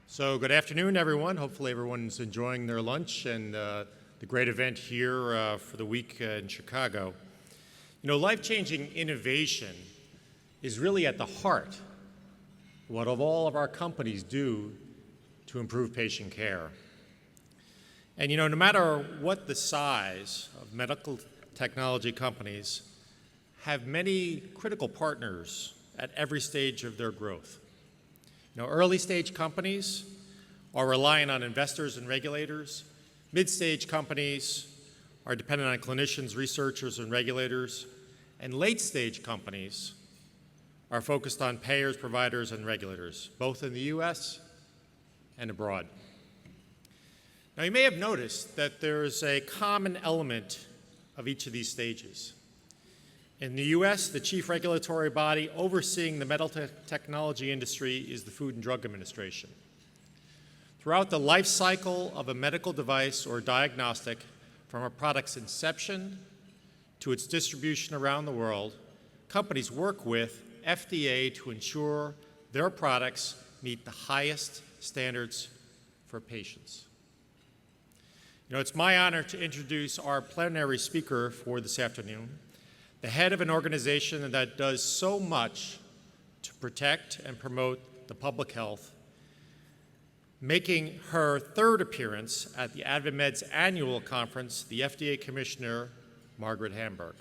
So good afternoon, everyone. Hopefully everyone's enjoying their lunch and the great event here for the week in Chicago. You know, life-changing innovation is really at the heart of what all of our companies do to improve patient care. And you know, no matter what the size of medical technology companies, have many critical partners at every stage of their growth. You know, early stage companies are relying on investors and regulators. Mid-stage companies are dependent on clinicians, researchers, and regulators. And late-stage companies are focused on payers, providers, and regulators, both in the US and abroad. Now, you may have noticed that there's a common element of each of these stages. In the US, the chief regulatory body overseeing the medical technology industry is the Food and Drug Administration. Throughout the life cycle of a medical device or diagnostic, from a product's inception to its distribution around the world, companies work with FDA to ensure their products meet the highest standards for patients. You know, it's my honor to introduce our plenary speaker for this afternoon, the head of an organization that does so much to protect and promote the public health, making her third appearance at the AdvaMed's annual conference, the FDA Commissioner, Margaret Hamburg.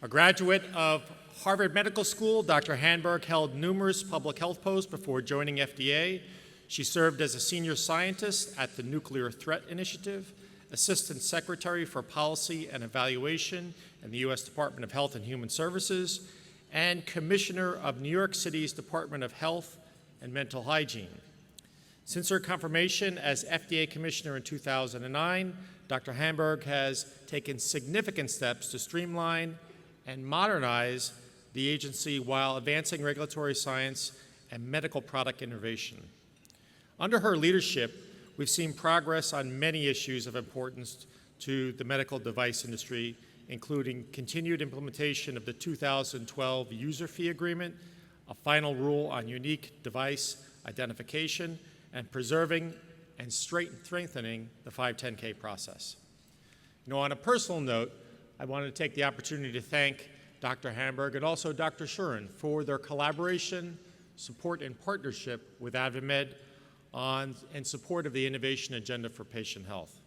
A graduate of Harvard Medical School, Dr. Hamburg held numerous public health posts before joining FDA. She served as a senior scientist at the Nuclear Threat Initiative, Assistant Secretary for Policy and Evaluation in the U.S. Department of Health and Human Services, and Commissioner of New York City's Department of Health and Mental Hygiene. Since her confirmation as FDA Commissioner in 2009, Dr. Hamburg has taken significant steps to streamline and modernize the agency while advancing regulatory science and medical product innovation. Under her leadership, we've seen progress on many issues of importance to the medical device industry, including continued implementation of the 2012 user fee agreement, a final rule on unique device identification, and preserving and strengthening the 510K process. You know, on a personal note, I wanted to take the opportunity to thank Dr. Hamburg and also Dr. Shuren for their collaboration, support, and partnership with AdvaMed in support of the innovation agenda for patient health.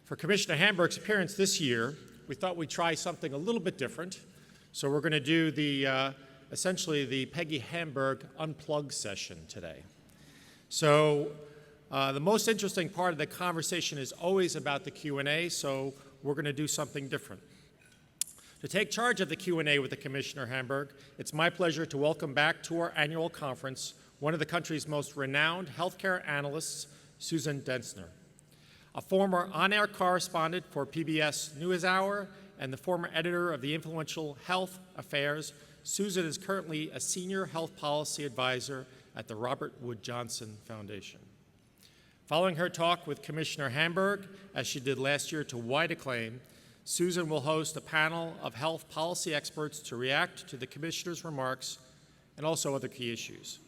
For Commissioner Hamburg's appearance this year, we thought we'd try something a little bit different. So we're going to do essentially the Peggy Hamburg Unplugged session today. So the most interesting part of the conversation is always about the Q&A, so we're going to do something different. To take charge of the Q&A with the Commissioner Hamburg, it's my pleasure to welcome back to our annual conference one of the country's most renowned healthcare analysts, Susan Dentzer. A former on-air correspondent for PBS NewsHour and the former editor of the influential Health Affairs, Susan is currently a senior health policy advisor at the Robert Wood Johnson Foundation. Following her talk with Commissioner Hamburg, as she did last year to wide acclaim, Susan will host a panel of health policy experts to react to the Commissioner's remarks and also other key issues.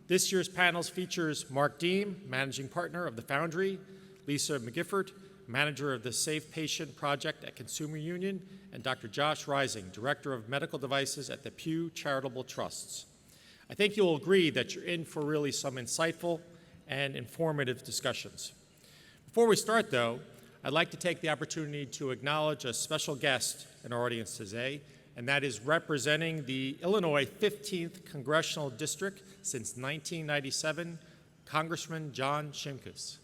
This year's panel features Mark Deem, Managing Partner of the Foundry, Lisa McGiffert, Manager of the Safe Patient Project at Consumer Union, and Dr. Josh Rising, Director of Medical Devices at the Pew Charitable Trusts. I think you'll agree that you're in for really some insightful and informative discussions. Before we start, though, I'd like to take the opportunity to acknowledge a special guest in our audience today, and that is representing the Illinois 15th Congressional District since 1997, Congressman John Shimkus.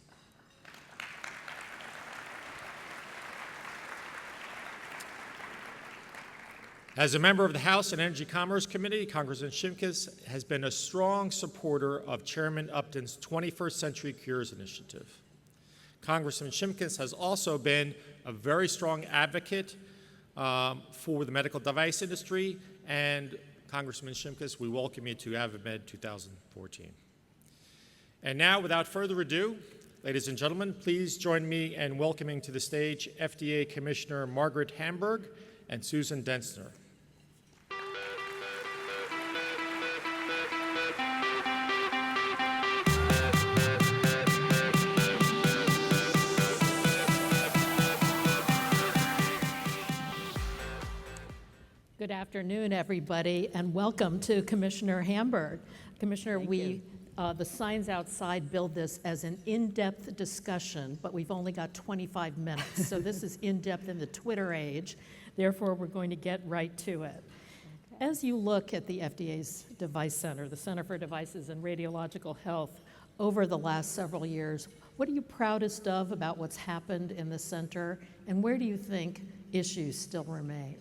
As a member of the House and Energy Commerce Committee, Congressman Shimkus has been a strong supporter of Chairman Upton's 21st Century Cures Initiative. Congressman Shimkus has also been a very strong advocate for the medical device industry, and Congressman Shimkus, we welcome you to AdvaMed 2014. And now, without further ado, ladies and gentlemen, please join me in welcoming to the stage FDA Commissioner Margaret Hamburg and Susan Dentzer. Good afternoon, everybody, and welcome to Commissioner Hamburg. Commissioner, the signs outside build this as an in-depth discussion, but we've only got 25 minutes, so this is in-depth in the Twitter age. Therefore, we're going to get right to it. Okay. As you look at the FDA's Device Center, the Center for Devices and Radiological Health, over the last several years, what are you proudest of about what's happened in the center, and where do you think issues still remain?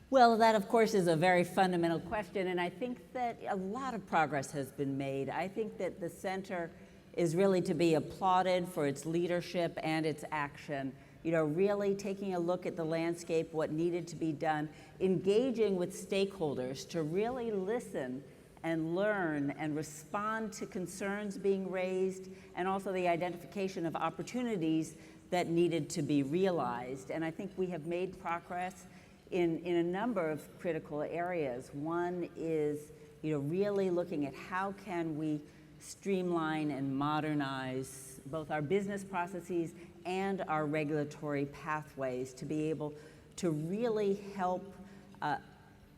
Well, that, of course, is a very fundamental question, and I think that a lot of progress has been made. I think that the center is really to be applauded for its leadership and its action, really taking a look at the landscape, what needed to be done, engaging with stakeholders to really listen and learn and respond to concerns being raised, and also the identification of opportunities that needed to be realized. And I think we have made progress in a number of critical areas. One is, really looking at how can we streamline and modernize both our business processes and our regulatory pathways to be able to really help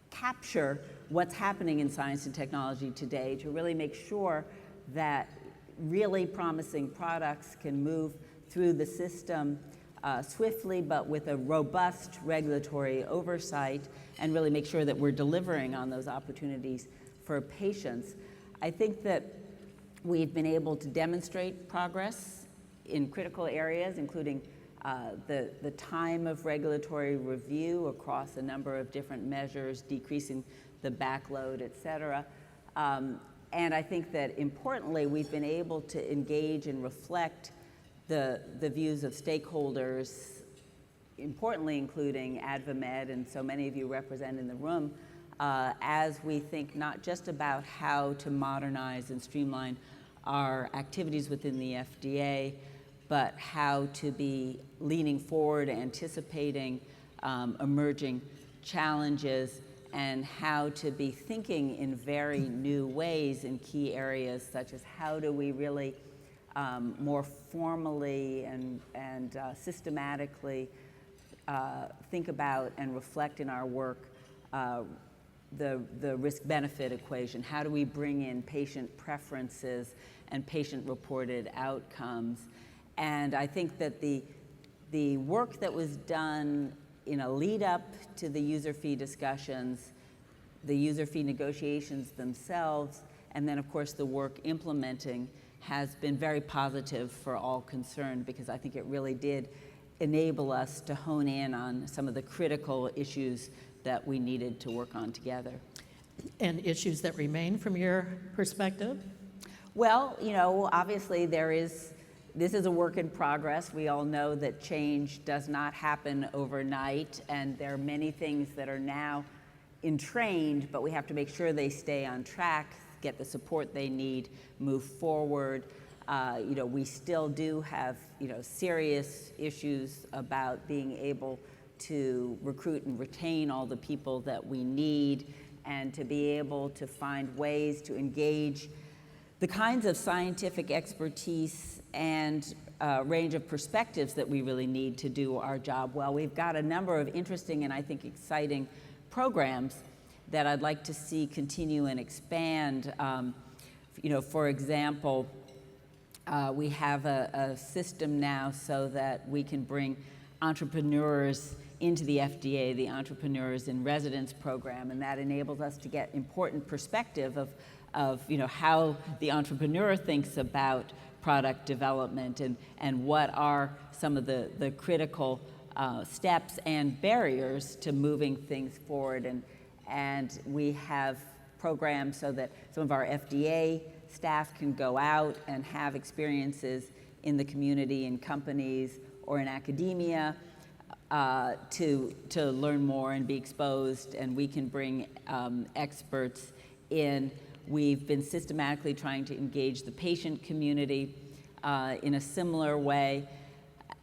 capture what's happening in science and technology today, to really make sure that really promising products can move through the system swiftly, but with a robust regulatory oversight, and really make sure that we're delivering on those opportunities for patients. I think that we've been able to demonstrate progress in critical areas, including the time of regulatory review across a number of different measures, decreasing the backload, et cetera. And I think that importantly, we've been able to engage and reflect the views of stakeholders, importantly including AdvaMed, and so many of you represent in the room, as we think not just about how to modernize and streamline our activities within the FDA, but how to be leaning forward, anticipating emerging challenges, and how to be thinking in very new ways in key areas, such as how do we really more formally and systematically think about and reflect in our work the risk-benefit equation. How do we bring in patient preferences and patient-reported outcomes? And I think that the work that was done in a lead-up to the user fee discussions, the user fee negotiations themselves, and then, of course, the work implementing has been very positive for all concerned, because I think it really did enable us to hone in on some of the critical issues that we needed to work on together. And issues that remain from your perspective? Well, obviously this is a work in progress. We all know that change does not happen overnight, and there are many things that are now entrained, but we have to make sure they stay on track, get the support they need, move forward. We still do have, serious issues about being able to recruit and retain all the people that we need, and to be able to find ways to engage the kinds of scientific expertise and range of perspectives that we really need to do our job well. We've got a number of interesting and I think exciting programs that I'd like to see continue and expand. For example, we have a system now so that we can bring entrepreneurs into the FDA, the Entrepreneurs in Residence program, and that enables us to get important perspective of how the entrepreneur thinks about product development, and what are some of the critical steps and barriers to moving things forward. And we have programs so that some of our FDA staff can go out and have experiences in the community, in companies, or in academia to learn more and be exposed, and we can bring experts in. We've been systematically trying to engage the patient community in a similar way.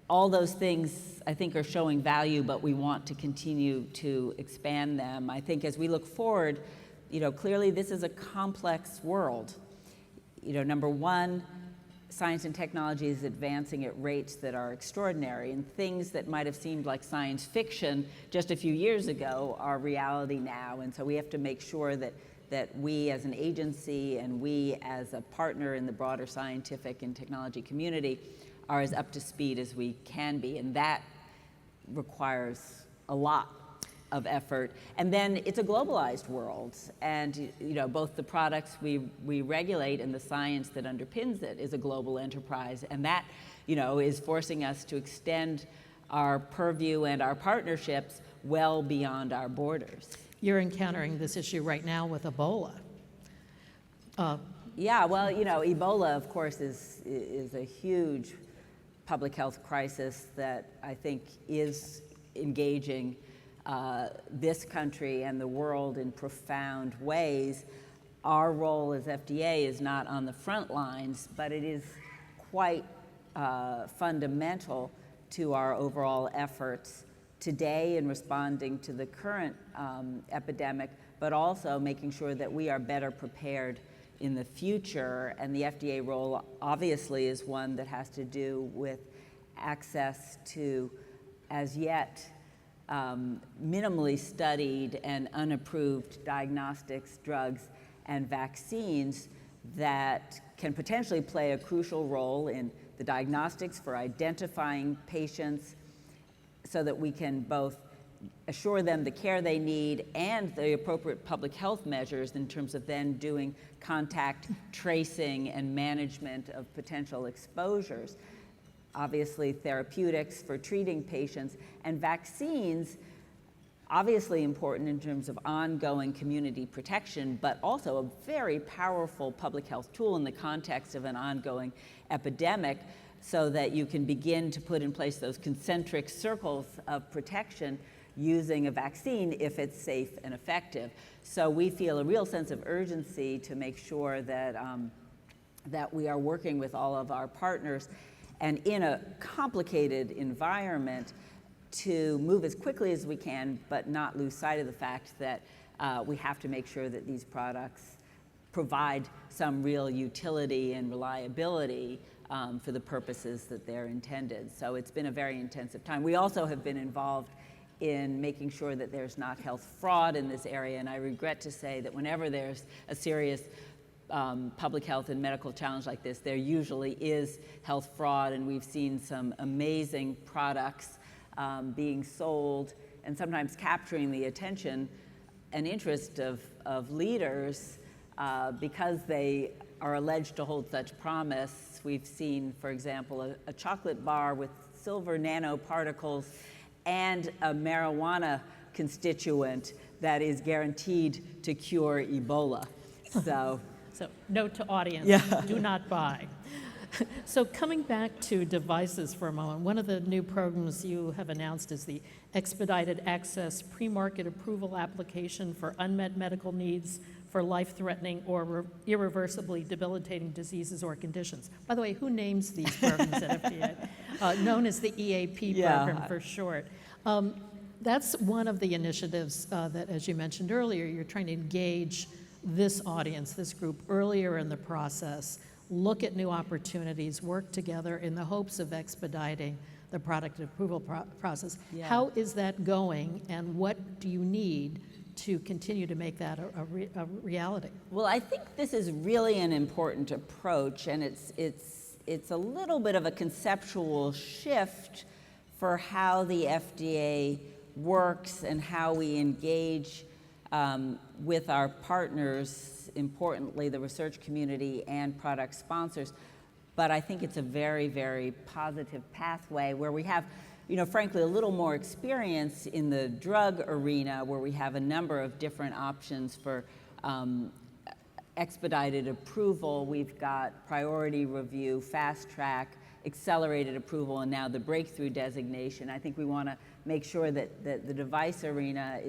All those things, I think, are showing value, but we want to continue to expand them. I think as we look forward, clearly this is a complex world. Number one, science and technology is advancing at rates that are extraordinary, and things that might have seemed like science fiction just a few years ago are reality now. And so we have to make sure that we as an agency and we as a partner in the broader scientific and technology community are as up to speed as we can be, and that requires a lot of effort. And then it's a globalized world, and both the products we regulate and the science that underpins it is a global enterprise, and that is forcing us to extend our purview and our partnerships well beyond our borders. You're encountering this issue right now with Ebola. Yeah, well, Ebola, of course, is a huge public health crisis that I think is engaging this country and the world in profound ways. Our role as FDA is not on the front lines, but it is quite fundamental to our overall efforts today in responding to the current epidemic, but also making sure that we are better prepared in the future. And the FDA role obviously is one that has to do with access to as yet minimally studied and unapproved diagnostics, drugs, and vaccines that can potentially play a crucial role in the diagnostics for identifying patients so that we can both assure them the care they need and the appropriate public health measures in terms of then doing contact tracing and management of potential exposures. Obviously, therapeutics for treating patients, and vaccines, obviously important in terms of ongoing community protection, but also a very powerful public health tool in the context of an ongoing epidemic, so that you can begin to put in place those concentric circles of protection using a vaccine if it's safe and effective. So we feel a real sense of urgency to make sure that, that we are working with all of our partners and in a complicated environment to move as quickly as we can, but not lose sight of the fact that we have to make sure that these products provide some real utility and reliability for the purposes that they're intended. So it's been a very intensive time. We also have been involved in making sure that there's not health fraud in this area, and I regret to say that whenever there's a serious public health and medical challenge like this, there usually is health fraud, and we've seen some amazing products being sold and sometimes capturing the attention and interest of leaders because they are alleged to hold such promise. We've seen, for example, a chocolate bar with silver nanoparticles and a marijuana constituent that is guaranteed to cure Ebola. So note to audience, do not buy. So coming back to devices for a moment, one of the new programs you have announced is the Expedited Access Pre-Market Approval Application for Unmet Medical Needs for Life-Threatening or Irreversibly Debilitating Diseases or Conditions. By the way, who names these programs at FDA? Known as the EAP program for short. That's one of the initiatives that, as you mentioned earlier, you're trying to engage this audience, this group, earlier in the process, look at new opportunities, work together in the hopes of expediting the product approval process. Yeah. How is that going, and what do you need to continue to make that a reality? Well, I think this is really an important approach, and it's a little bit of a conceptual shift for how the FDA works and how we engage with our partners, importantly the research community and product sponsors. But I think it's a very, very positive pathway where we have, frankly, a little more experience in the drug arena, where we have a number of different options for expedited approval. We've got priority review, fast track, accelerated approval, and now the breakthrough designation. I think we want to make sure that the device arena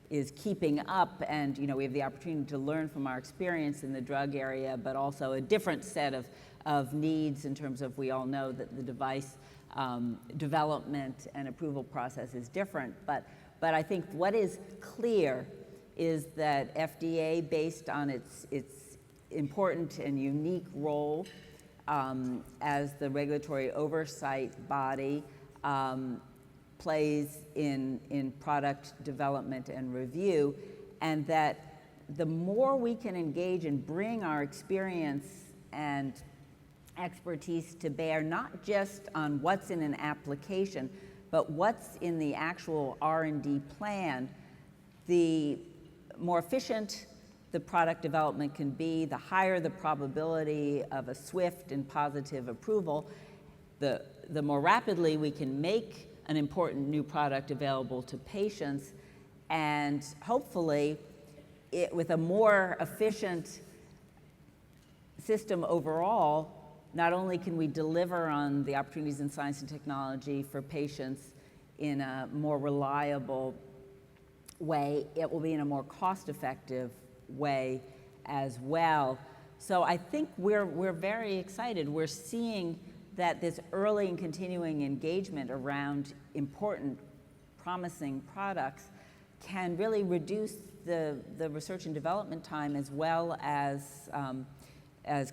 is keeping up, and we have the opportunity to learn from our experience in the drug area, but also a different set of needs in terms of, we all know that the device development and approval process is different. But I think what is clear is that FDA, based on its important and unique role as the regulatory oversight body plays in product development and review, and that the more we can engage and bring our experience and expertise to bear, not just on what's in an application, but what's in the actual R&D plan, the more efficient the product development can be, the higher the probability of a swift and positive approval, the more rapidly we can make an important new product available to patients, and hopefully with a more efficient system overall, not only can we deliver on the opportunities in science and technology for patients in a more reliable way, it will be in a more cost-effective way as well. So I think we're very excited. We're seeing that this early and continuing engagement around important, promising products can really reduce the research and development time, as well as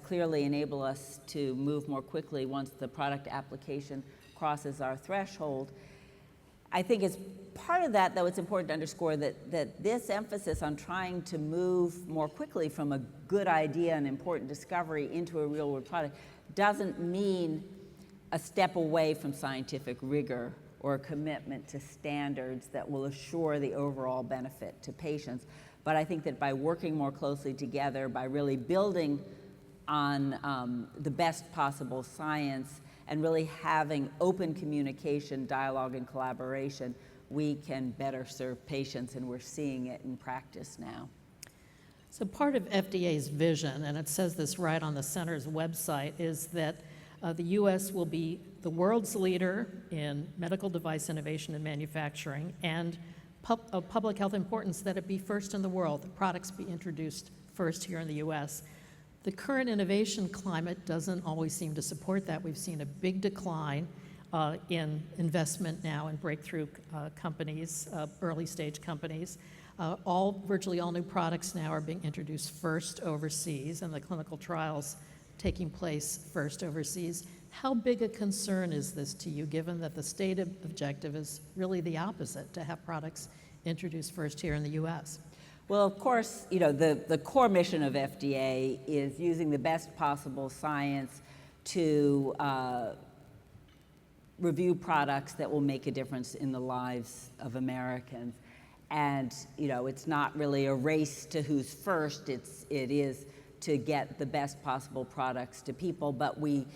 clearly enable us to move more quickly once the product application crosses our threshold. I think as part of that, though, it's important to underscore that this emphasis on trying to move more quickly from a good idea and important discovery into a real-world product doesn't mean a step away from scientific rigor or a commitment to standards that will assure the overall benefit to patients. But I think that by working more closely together, by really building on the best possible science and really having open communication, dialogue, and collaboration, we can better serve patients, and we're seeing it in practice now. So part of FDA's vision, and it says this right on the center's website, is that the U.S. will be the world's leader in medical device innovation and manufacturing, and of public health importance that it be first in the world, that products be introduced first here in the U.S. The current innovation climate doesn't always seem to support that. We've seen a big decline in investment now in breakthrough companies, early stage companies. Virtually all new products now are being introduced first overseas, and the clinical trials taking place first overseas. How big a concern is this to you, given that the stated objective is really the opposite, to have products introduced first here in the U.S.? Well, of course, the core mission of FDA is using the best possible science to review products that will make a difference in the lives of Americans. And, it's not really a race to who's first, it is to get the best possible products to people, but we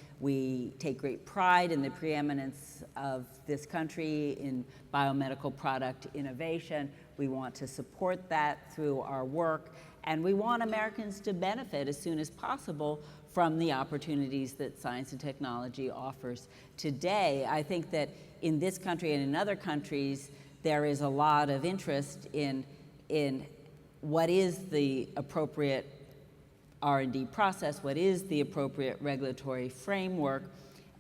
take great pride in the preeminence of this country in biomedical product innovation. We want to support that through our work, and we want Americans to benefit as soon as possible from the opportunities that science and technology offers today. I think that in this country and in other countries, there is a lot of interest in what is the appropriate R&D process, what is the appropriate regulatory framework,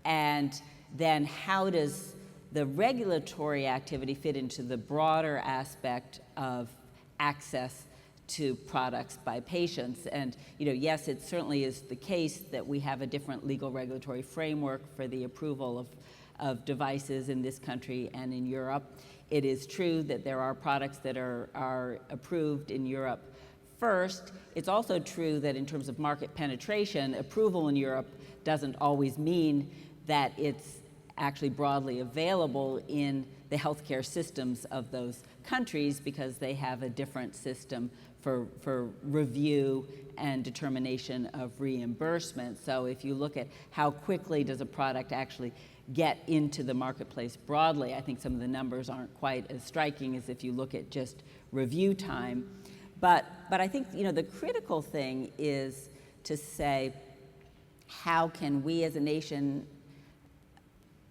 and then how does the regulatory activity fit into the broader aspect of access to products by patients. And yes, it certainly is the case that we have a different legal regulatory framework for the approval of devices in this country and in Europe. It is true that there are products that are approved in Europe first. It's also true that in terms of market penetration, approval in Europe doesn't always mean that it's actually broadly available in the healthcare systems of those countries, because they have a different system for review and determination of reimbursement. So if you look at how quickly does a product actually get into the marketplace broadly, I think some of the numbers aren't quite as striking as if you look at just review time. But I think the critical thing is to say, how can we as a nation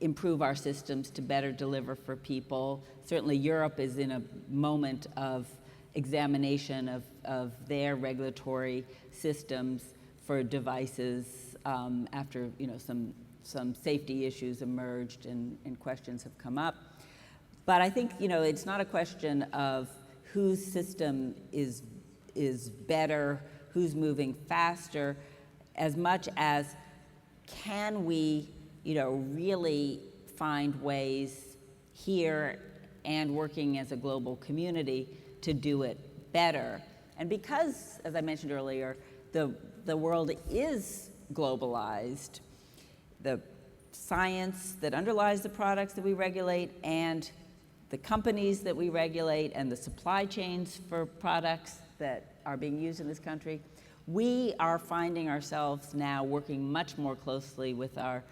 improve our systems to better deliver for people? Certainly Europe is in a moment of examination of their regulatory systems for devices after some safety issues emerged and questions have come up. But I think it's not a question of whose system is better, who's moving faster, as much as can we, really find ways here and working as a global community to do it better? And because, as I mentioned earlier, the world is globalized, the science that underlies the products that we regulate and the companies that we regulate and the supply chains for products that are being used in this country, we are finding ourselves now working much more closely with our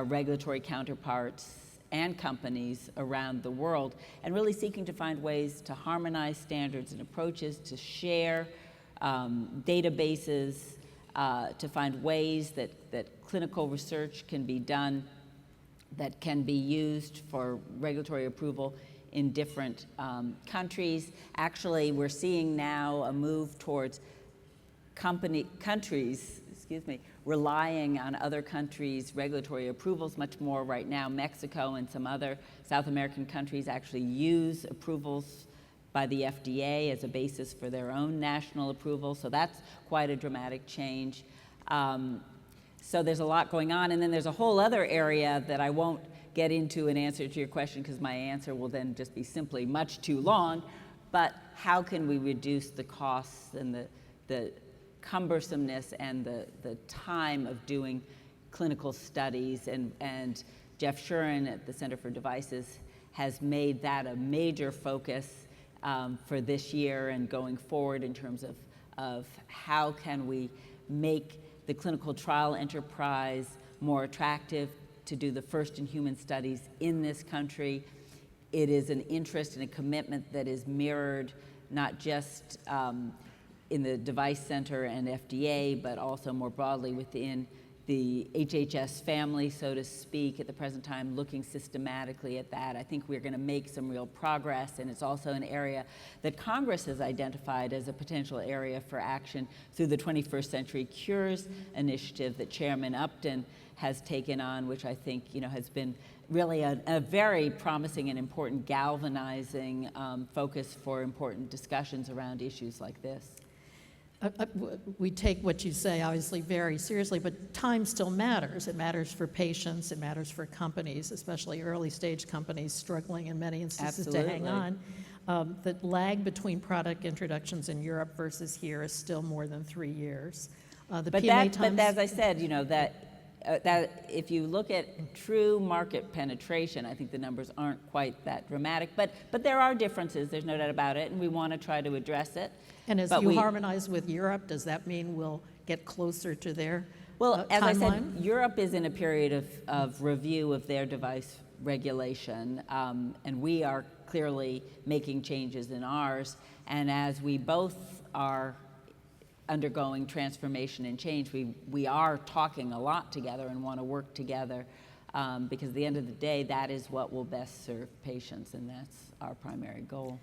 regulatory counterparts and companies around the world, and really seeking to find ways to harmonize standards and approaches, to share databases, to find ways that clinical research can be done that can be used for regulatory approval in different countries. Actually, we're seeing now a move towards countries relying on other countries' regulatory approvals much more right now. Mexico and some other South American countries actually use approvals by the FDA as a basis for their own national approval, so that's quite a dramatic change. So there's a lot going on, and then there's a whole other area that I won't get into an answer to your question because my answer will then just be simply much too long, but how can we reduce the costs and the cumbersomeness and the time of doing clinical studies, and Jeff Shuren at the Center for Devices has made that a major focus for this year and going forward in terms of how can we make the clinical trial enterprise more attractive to do the first in human studies in this country. It is an interest and a commitment that is mirrored not just in the Device Center and FDA, but also more broadly within the HHS family, so to speak, at the present time, looking systematically at that. I think we're going to make some real progress, and it's also an area that Congress has identified as a potential area for action through the 21st Century Cures initiative that Chairman Upton has taken on, which I think has been really a very promising and important galvanizing focus for important discussions around issues like this. We take what you say obviously very seriously, but time still matters. It matters for patients, it matters for companies, especially early stage companies struggling in many instances to hang on. The lag between product introductions in Europe versus here is still more than 3 years. But as I said, that if you look at true market penetration, I think the numbers aren't quite that dramatic, but there are differences, there's no doubt about it, and we want to try to address it. And as you harmonize with Europe, does that mean we'll get closer to their Well, as timeline? I said, Europe is in a period of review of their device regulation, and we are clearly making changes in ours, and as we both are undergoing transformation and change, we are talking a lot together and want to work together because at the end of the day, that is what will best serve patients, and that's our primary goal.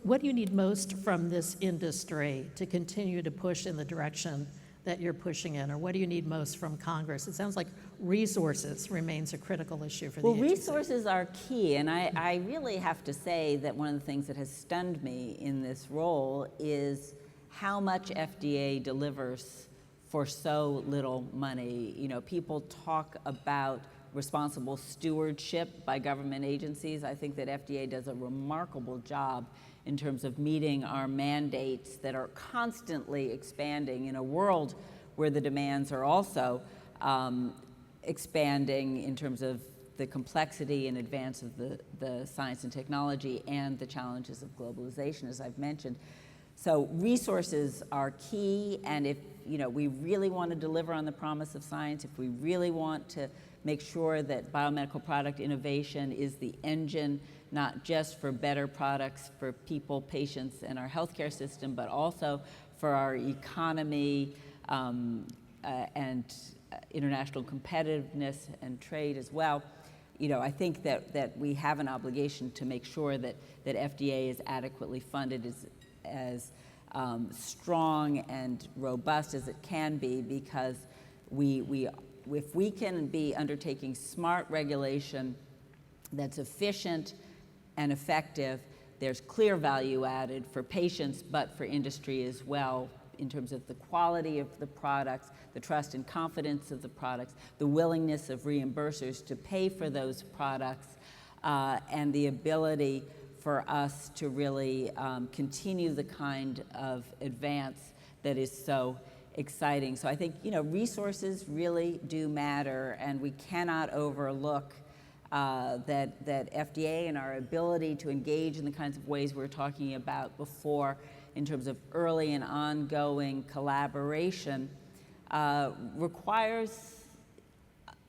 What do you need most from this industry to continue to push in the direction that you're pushing in, or what do you need most from Congress? It sounds like resources remains a critical issue for the agency. Well, resources are key, and I really have to say that one of the things that has stunned me in this role is how much FDA delivers for so little money. People talk about responsible stewardship by government agencies. I think that FDA does a remarkable job in terms of meeting our mandates that are constantly expanding in a world where the demands are also expanding in terms of the complexity and advance of the science and technology and the challenges of globalization, as I've mentioned. So resources are key, and if we really want to deliver on the promise of science, if we really want to make sure that biomedical product innovation is the engine, not just for better products for people, patients, and our healthcare system, but also for our economy and international competitiveness and trade as well. I think that we have an obligation to make sure that FDA is adequately funded, as strong and robust as it can be, because if we can be undertaking smart regulation that's efficient and effective, there's clear value added for patients, but for industry as well, in terms of the quality of the products, the trust and confidence of the products, the willingness of reimbursers to pay for those products, and the ability for us to really continue the kind of advance that is so exciting. So I think, resources really do matter, and we cannot overlook that FDA and our ability to engage in the kinds of ways we were talking about before in terms of early and ongoing collaboration requires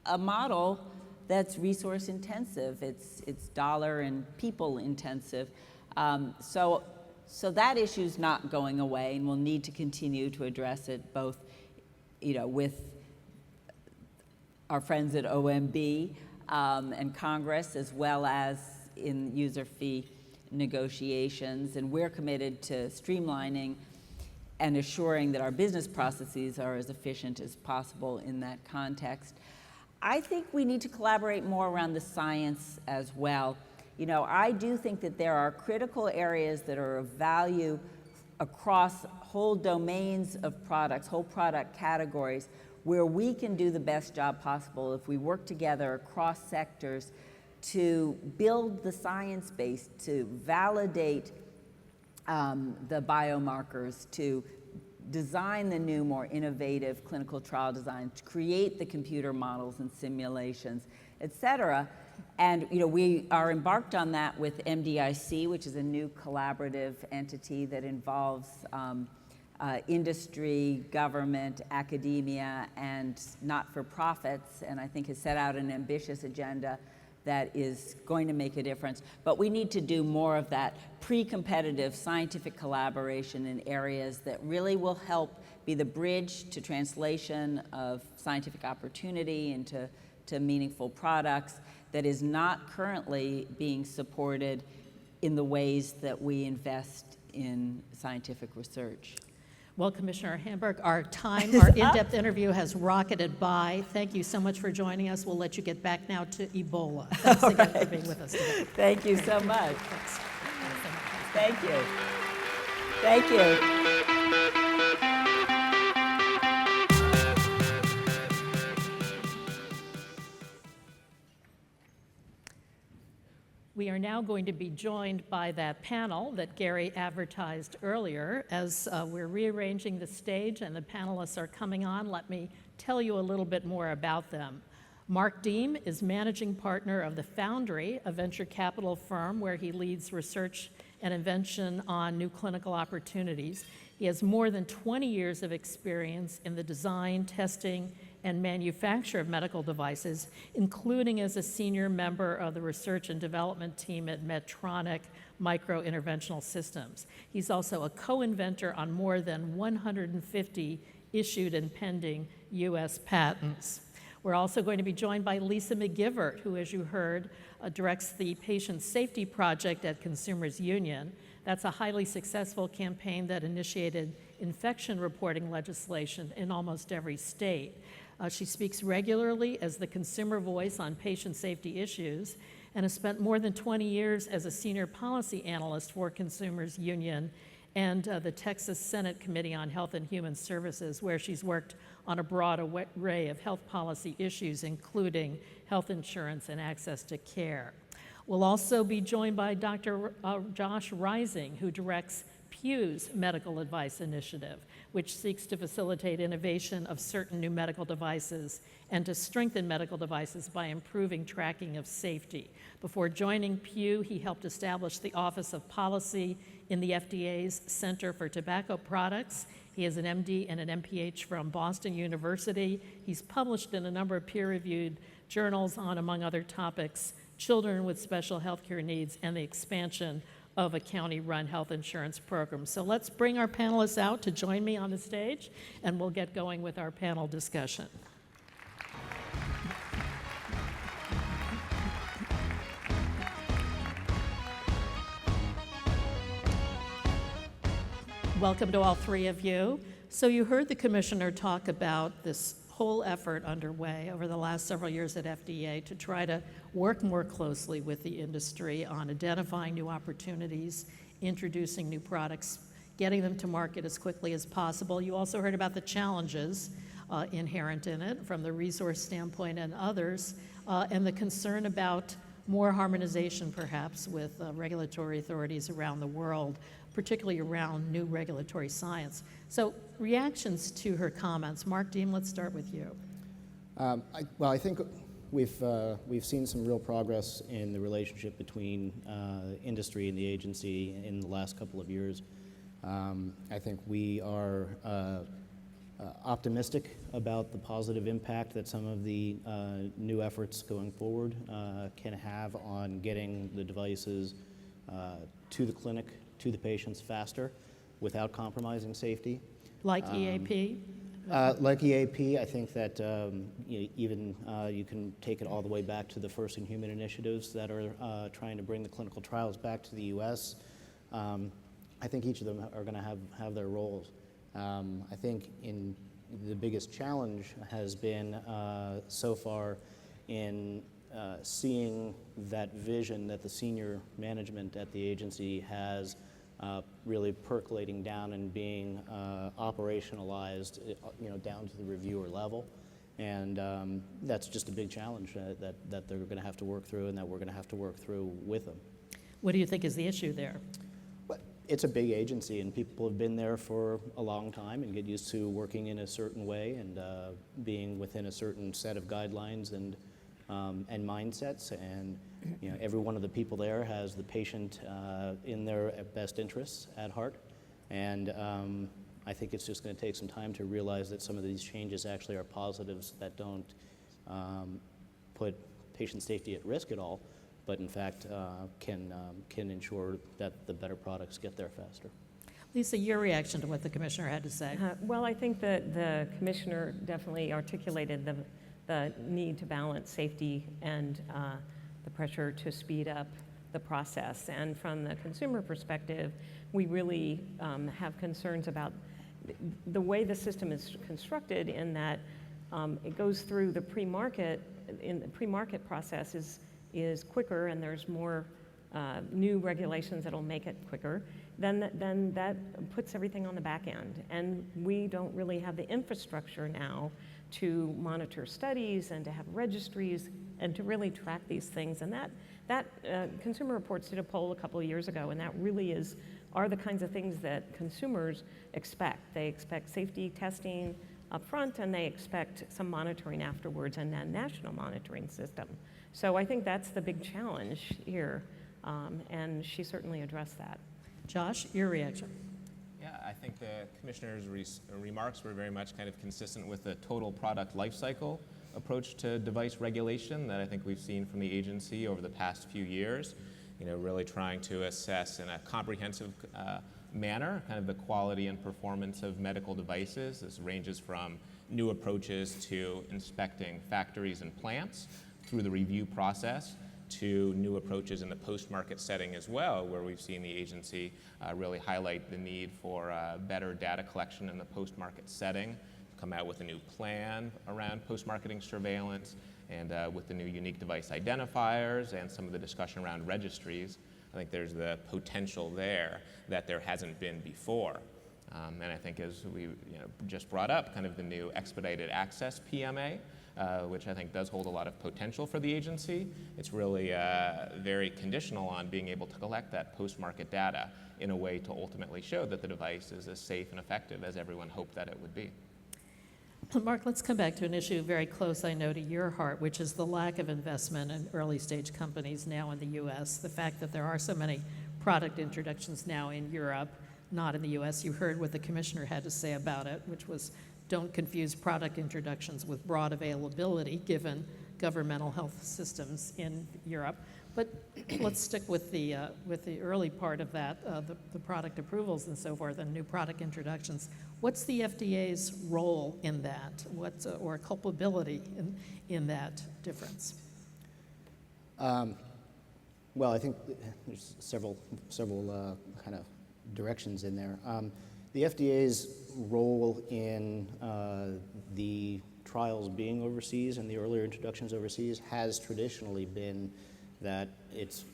a model that's resource intensive. It's dollar and people intensive. So that issue's not going away, and we'll need to continue to address it both, with our friends at OMB and Congress, as well as in user fee negotiations. And we're committed to streamlining and assuring that our business processes are as efficient as possible in that context. I think we need to collaborate more around the science as well. I do think that there are critical areas that are of value across whole domains of products, whole product categories, where we can do the best job possible if we work together across sectors to build the science base, to validate the biomarkers, to design the new, more innovative clinical trial design, to create the computer models and simulations, et cetera. And we are embarked on that with MDIC, which is a new collaborative entity that involves industry, government, academia, and not-for-profits, and I think has set out an ambitious agenda that is going to make a difference. But we need to do more of that pre-competitive scientific collaboration in areas that really will help be the bridge to translation of scientific opportunity into meaningful products that is not currently being supported in the ways that we invest in scientific research. Well, Commissioner Hamburg, our in-depth interview has rocketed by. Thank you so much for joining us. We'll let you get back now to Ebola. Thanks again for being with us today. Thank you so much. Thanks. Thank you. Thank you. We are now going to be joined by that panel that Gary advertised earlier. As we're rearranging the stage and the panelists are coming on, let me tell you a little bit more about them. Mark Deem is managing partner of the Foundry, a venture capital firm where he leads research and invention on new clinical opportunities. He has more than 20 years of experience in the design, testing, and manufacture of medical devices, including as a senior member of the research and development team at Medtronic Micro-Interventional Systems. He's also a co-inventor on more than 150 issued and pending U.S. patents. We're also going to be joined by Lisa McGiffert, who, as you heard, directs the Patient Safety Project at Consumers Union. That's a highly successful campaign that initiated infection reporting legislation in almost every state. She speaks regularly as the consumer voice on patient safety issues and has spent more than 20 years as a senior policy analyst for Consumers Union and the Texas Senate Committee on Health and Human Services, where she's worked on a broad array of health policy issues, including health insurance and access to care. We'll also be joined by Dr. Josh Rising, who directs Pew's Medical Advice Initiative, which seeks to facilitate innovation of certain new medical devices and to strengthen medical devices by improving tracking of safety. Before joining Pew, he helped establish the Office of Policy in the FDA's Center for Tobacco Products. He has an MD and an MPH from Boston University. He's published in a number of peer-reviewed journals on, among other topics, children with special healthcare needs and the expansion of a county-run health insurance program. So let's bring our panelists out to join me on the stage, and we'll get going with our panel discussion. Welcome to all three of you. So you heard the commissioner talk about this whole effort underway over the last several years at FDA to try to work more closely with the industry on identifying new opportunities, introducing new products, getting them to market as quickly as possible. You also heard about the challenges inherent in it from the resource standpoint and others, and the concern about more harmonization perhaps with regulatory authorities around the world, particularly around new regulatory science. So reactions to her comments. Mark, Deem, let's start with you. I think we've seen some real progress in the relationship between industry and the agency in the last couple of years. I think we are optimistic about the positive impact that some of the new efforts going forward can have on getting the devices to the clinic, to the patients faster without compromising safety. Like EAP? Like EAP, I think that even you can take it all the way back to the first in human initiatives that are trying to bring the clinical trials back to the US. I think each of them are going to have their roles. I think the biggest challenge has been so far in seeing that vision that the senior management at the agency has really percolating down and being operationalized, down to the reviewer level. And that's just a big challenge that they're going to have to work through and that we're going to have to work through with them. What do you think is the issue there? It's a big agency, and people have been there for a long time and get used to working in a certain way and being within a certain set of guidelines and mindsets. And every one of the people there has the patient in their best interests at heart. And I think it's just going to take some time to realize that some of these changes actually are positives that don't put patient safety at risk at all, but in fact can ensure that the better products get there faster. Lisa, your reaction to what the commissioner had to say? Well, I think that the commissioner definitely articulated the need to balance safety and the pressure to speed up the process. And from the consumer perspective, we really have concerns about the way the system is constructed in that it goes through the pre-market, in the pre-market process is quicker, and there's more new regulations that'll make it quicker, then that puts everything on the back end. And we don't really have the infrastructure now to monitor studies and to have registries and to really track these things. And that Consumer Reports did a poll a couple of years ago, and that really are the kinds of things that consumers expect. They expect safety testing up front, and they expect some monitoring afterwards and a national monitoring system. So I think that's the big challenge here, and she certainly addressed that. Josh, your reaction? Yeah, I think the commissioner's remarks were very much kind of consistent with the total product life cycle approach to device regulation that I think we've seen from the agency over the past few years. Really trying to assess in a comprehensive manner kind of the quality and performance of medical devices. This ranges from new approaches to inspecting factories and plants through the review process to new approaches in the post-market setting as well, where we've seen the agency really highlight the need for better data collection in the post-market setting, come out with a new plan around post-marketing surveillance, and with the new unique device identifiers and some of the discussion around registries. I think there's the potential there that there hasn't been before. And I think as we just brought up, kind of the new expedited access PMA, which I think does hold a lot of potential for the agency. It's really very conditional on being able to collect that post-market data in a way to ultimately show that the device is as safe and effective as everyone hoped that it would be. Mark, let's come back to an issue very close, I know, to your heart, which is the lack of investment in early-stage companies now in the U.S., the fact that there are so many product introductions now in Europe, not in the U.S. You heard what the commissioner had to say about it, which was don't confuse product introductions with broad availability, given governmental health systems in Europe. But let's stick with the early part of that, the product approvals and so forth, and new product introductions. What's the FDA's role in that? Or culpability in that difference? Well, I think there's several kind of directions in there. The FDA's role in the trials being overseas and the earlier introductions overseas has traditionally been that it's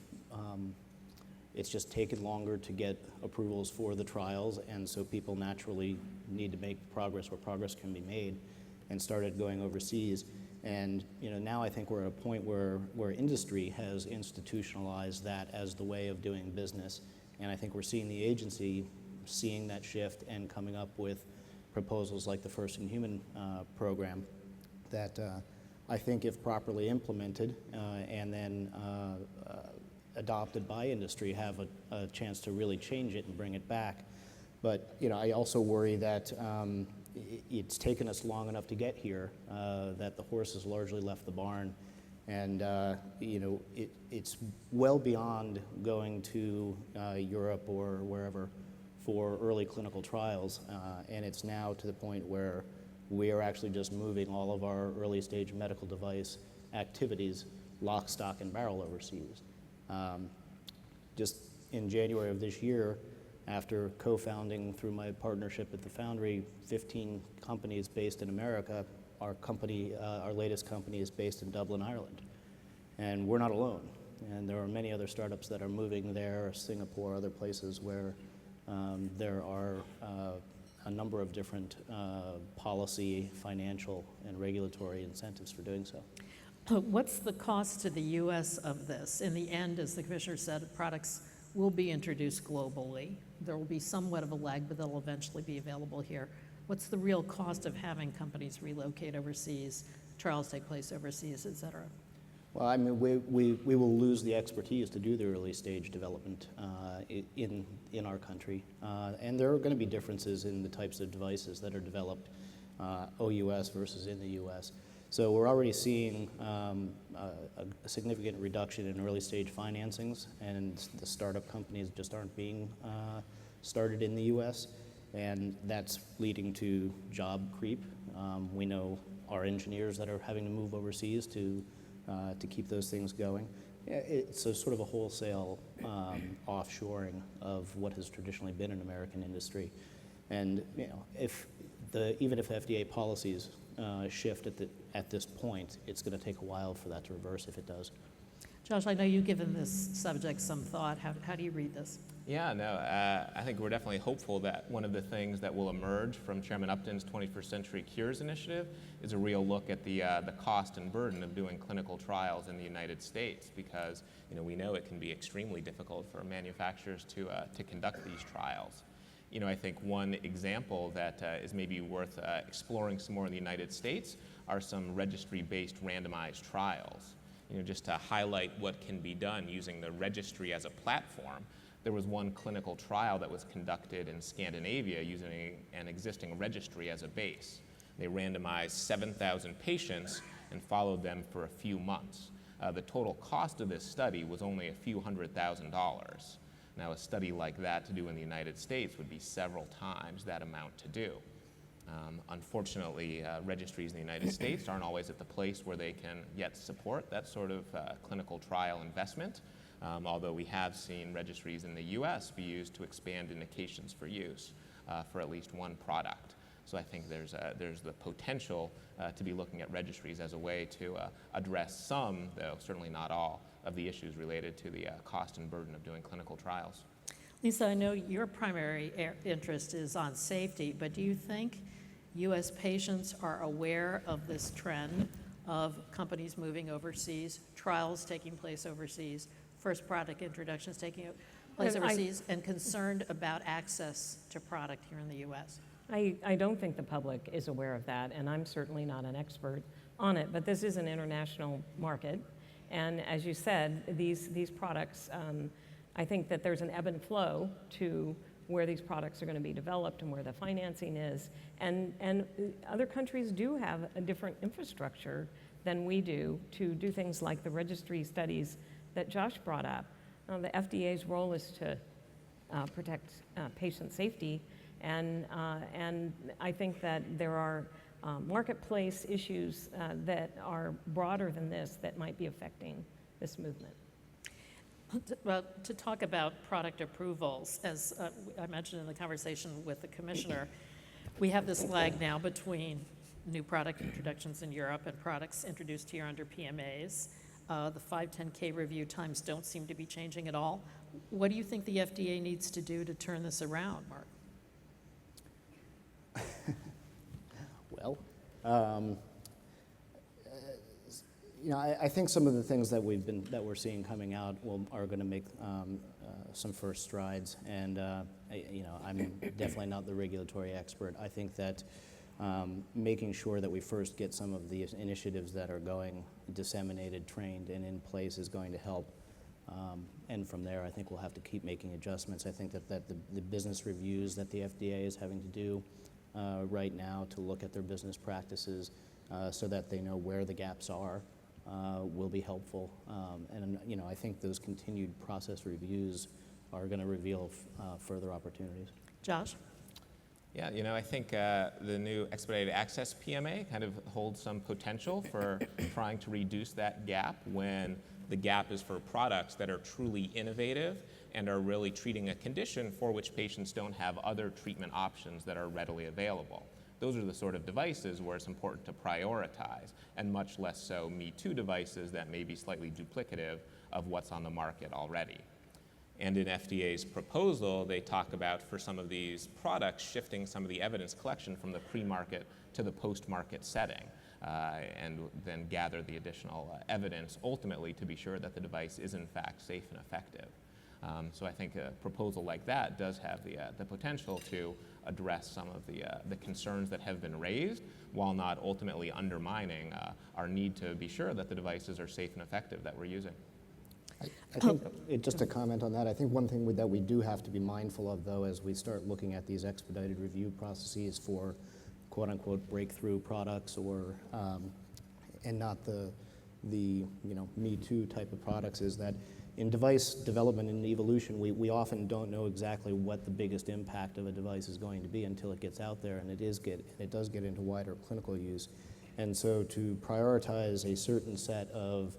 It's just taken longer to get approvals for the trials, and so people naturally need to make progress where progress can be made, and started going overseas. And now I think we're at a point where industry has institutionalized that as the way of doing business. And I think we're seeing the agency seeing that shift and coming up with proposals like the First in Human program that I think, if properly implemented and then adopted by industry, have a chance to really change it and bring it back. But I also worry that it's taken us long enough to get here that the horse has largely left the barn, and it's well beyond going to Europe or wherever for early clinical trials, and it's now to the point where we are actually just moving all of our early stage medical device activities lock, stock, and barrel overseas. Just in January of this year, after co-founding through my partnership at the Foundry 15 companies based in America, our latest company is based in Dublin, Ireland. And we're not alone. And there are many other startups that are moving there, Singapore, other places where there are a number of different policy, financial, and regulatory incentives for doing so. What's the cost to the U.S. of this? In the end, as the Commissioner said, products will be introduced globally. There will be somewhat of a lag, but they'll eventually be available here. What's the real cost of having companies relocate overseas, trials take place overseas, et cetera? Well, I mean, we will lose the expertise to do the early stage development in our country. And there are going to be differences in the types of devices that are developed OUS versus in the US. So we're already seeing a significant reduction in early stage financings, and the startup companies just aren't being started in the US, and that's leading to job creep. We know our engineers that are having to move overseas to keep those things going. It's a sort of a wholesale offshoring of what has traditionally been an American industry. And even if FDA policies shift at this point, it's going to take a while for that to reverse if it does. Josh, I know you've given this subject some thought. How do you read this? Yeah, no, I think we're definitely hopeful that one of the things that will emerge from Chairman Upton's 21st Century Cures initiative is a real look at the cost and burden of doing clinical trials in the United States, because we know it can be extremely difficult for manufacturers to conduct these trials. I think one example that is maybe worth exploring some more in the United States are some registry-based randomized trials. Just to highlight what can be done using the registry as a platform. There was one clinical trial that was conducted in Scandinavia using an existing registry as a base. They randomized 7,000 patients and followed them for a few months. The total cost of this study was only a few $100,000. Now, a study like that to do in the United States would be several times that amount to do. Unfortunately, registries in the United States aren't always at the place where they can yet support that sort of clinical trial investment, although we have seen registries in the US be used to expand indications for use for at least one product. So I think there's the potential to be looking at registries as a way to address some, though certainly not all, of the issues related to the cost and burden of doing clinical trials. Lisa, I know your primary interest is on safety, but do you think U.S. patients are aware of this trend of companies moving overseas, trials taking place overseas, first product introductions taking place overseas, and concerned about access to product here in the U.S.? I don't think the public is aware of that, and I'm certainly not an expert on it, but this is an international market. And as you said, these products, I think that there's an ebb and flow to where these products are going to be developed and where the financing is. And other countries do have a different infrastructure than we do to do things like the registry studies that Josh brought up. The FDA's role is to protect patient safety, and I think that there are marketplace issues that are broader than this that might be affecting this movement. Well, to talk about product approvals, as I mentioned in the conversation with the Commissioner, we have this lag now between new product introductions in Europe and products introduced here under PMAs. The 510K review times don't seem to be changing at all. What do you think the FDA needs to do to turn this around, Mark? Well, I think some of the things that we're seeing coming out are going to make some first strides, and I'm definitely not the regulatory expert. I think that making sure that we first get some of the initiatives that are going disseminated, trained, and in place is going to help. And from there, I think we'll have to keep making adjustments. I think that the business reviews that the FDA is having to do right now to look at their business practices so that they know where the gaps are will be helpful. And I think those continued process reviews are going to reveal further opportunities. Josh? Yeah, I think the new expedited access PMA kind of holds some potential for trying to reduce that gap when the gap is for products that are truly innovative and are really treating a condition for which patients don't have other treatment options that are readily available. Those are the sort of devices where it's important to prioritize, and much less so Me Too devices that may be slightly duplicative of what's on the market already. And in FDA's proposal, they talk about, for some of these products, shifting some of the evidence collection from the pre-market to the post-market setting, and then gather the additional evidence ultimately to be sure that the device is in fact safe and effective. So I think a proposal like that does have the potential to address some of the concerns that have been raised, while not ultimately undermining our need to be sure that the devices are safe and effective that we're using. I think, just to comment on that, I think one thing that we do have to be mindful of, though, as we start looking at these expedited review processes for quote-unquote breakthrough products, or and not the Me Too type of products, is that in device development and evolution, we often don't know exactly what the biggest impact of a device is going to be until it gets out there and it does get into wider clinical use. And so to prioritize a certain set of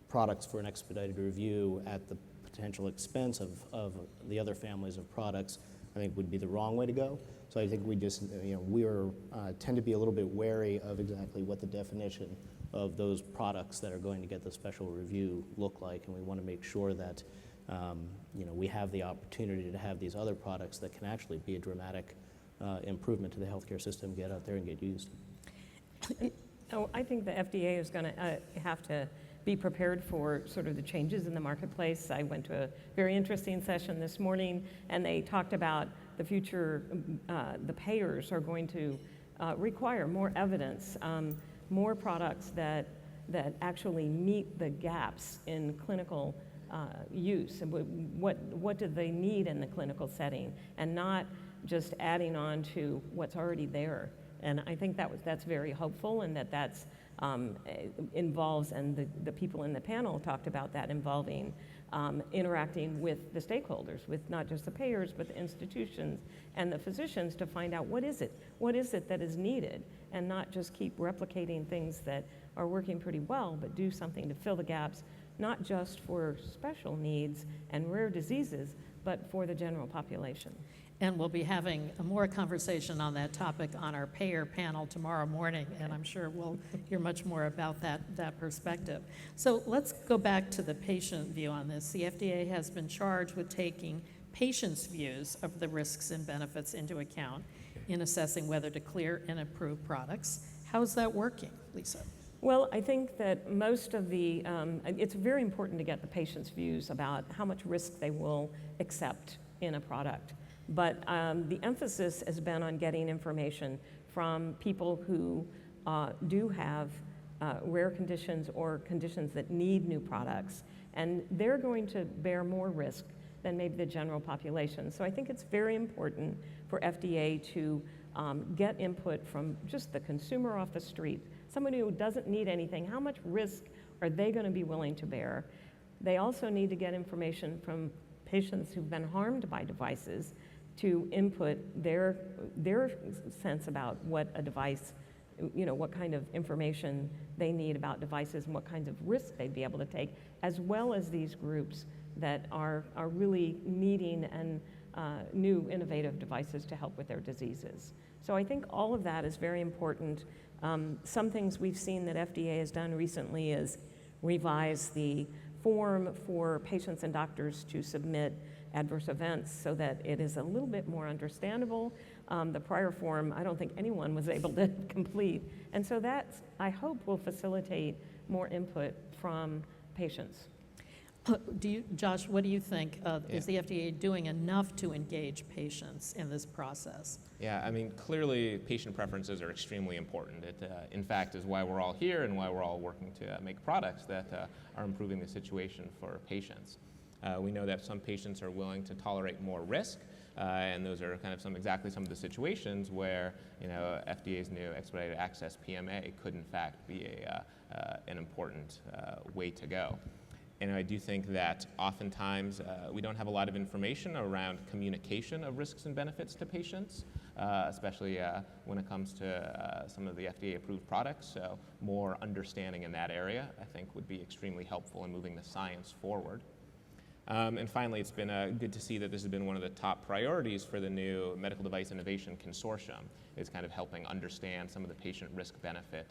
products for an expedited review at the potential expense of the other families of products, I think would be the wrong way to go. So I think we just, tend to be a little bit wary of exactly what the definition of those products that are going to get the special review look like, and we want to make sure that, we have the opportunity to have these other products that can actually be a dramatic improvement to the healthcare system get out there and get used. I think the FDA is going to have to be prepared for sort of the changes in the marketplace. I went to a very interesting session this morning, and they talked about the future. The payers are going to require more evidence, more products that actually meet the gaps in clinical use, and what do they need in the clinical setting, and not just adding on to what's already there. And I think that's very hopeful, and that's involves, and the people in the panel talked about that involving interacting with the stakeholders, with not just the payers, but the institutions and the physicians, to find out what is it that is needed, and not just keep replicating things that are working pretty well, but do something to fill the gaps, not just for special needs and rare diseases, but for the general population. And we'll be having more conversation on that topic on our payer panel tomorrow morning, and I'm sure we'll hear much more about that perspective. So let's go back to the patient view on this. The FDA has been charged with taking patients' views of the risks and benefits into account in assessing whether to clear and approve products. How's that working, Lisa? Well, I think that most of it's very important to get the patient's views about how much risk they will accept in a product. But the emphasis has been on getting information from people who do have rare conditions or conditions that need new products, and they're going to bear more risk than maybe the general population. So I think it's very important for FDA to get input from just the consumer off the street, somebody who doesn't need anything. How much risk are they going to be willing to bear? They also need to get information from patients who've been harmed by devices to input their sense about what a device, what kind of information they need about devices and what kinds of risks they'd be able to take, as well as these groups that are really needing and new innovative devices to help with their diseases. So I think all of that is very important. Some things we've seen that FDA has done recently is revise the form for patients and doctors to submit adverse events so that it is a little bit more understandable. The prior form, I don't think anyone was able to complete. And so that, I hope, will facilitate more input from patients. Josh, what do you think? Is the FDA doing enough to engage patients in this process? Yeah, I mean, clearly patient preferences are extremely important. It, in fact, is why we're all here and why we're all working to make products that are improving the situation for patients. We know that some patients are willing to tolerate more risk, and those are kind of exactly some of the situations where, you know, FDA's new expedited access PMA could in fact be an important way to go. And I do think that oftentimes we don't have a lot of information around communication of risks and benefits to patients, especially when it comes to some of the FDA-approved products. So more understanding in that area, I think, would be extremely helpful in moving the science forward. And finally, it's been good to see that this has been one of the top priorities for the new Medical Device Innovation Consortium, is kind of helping understand some of the patient risk-benefit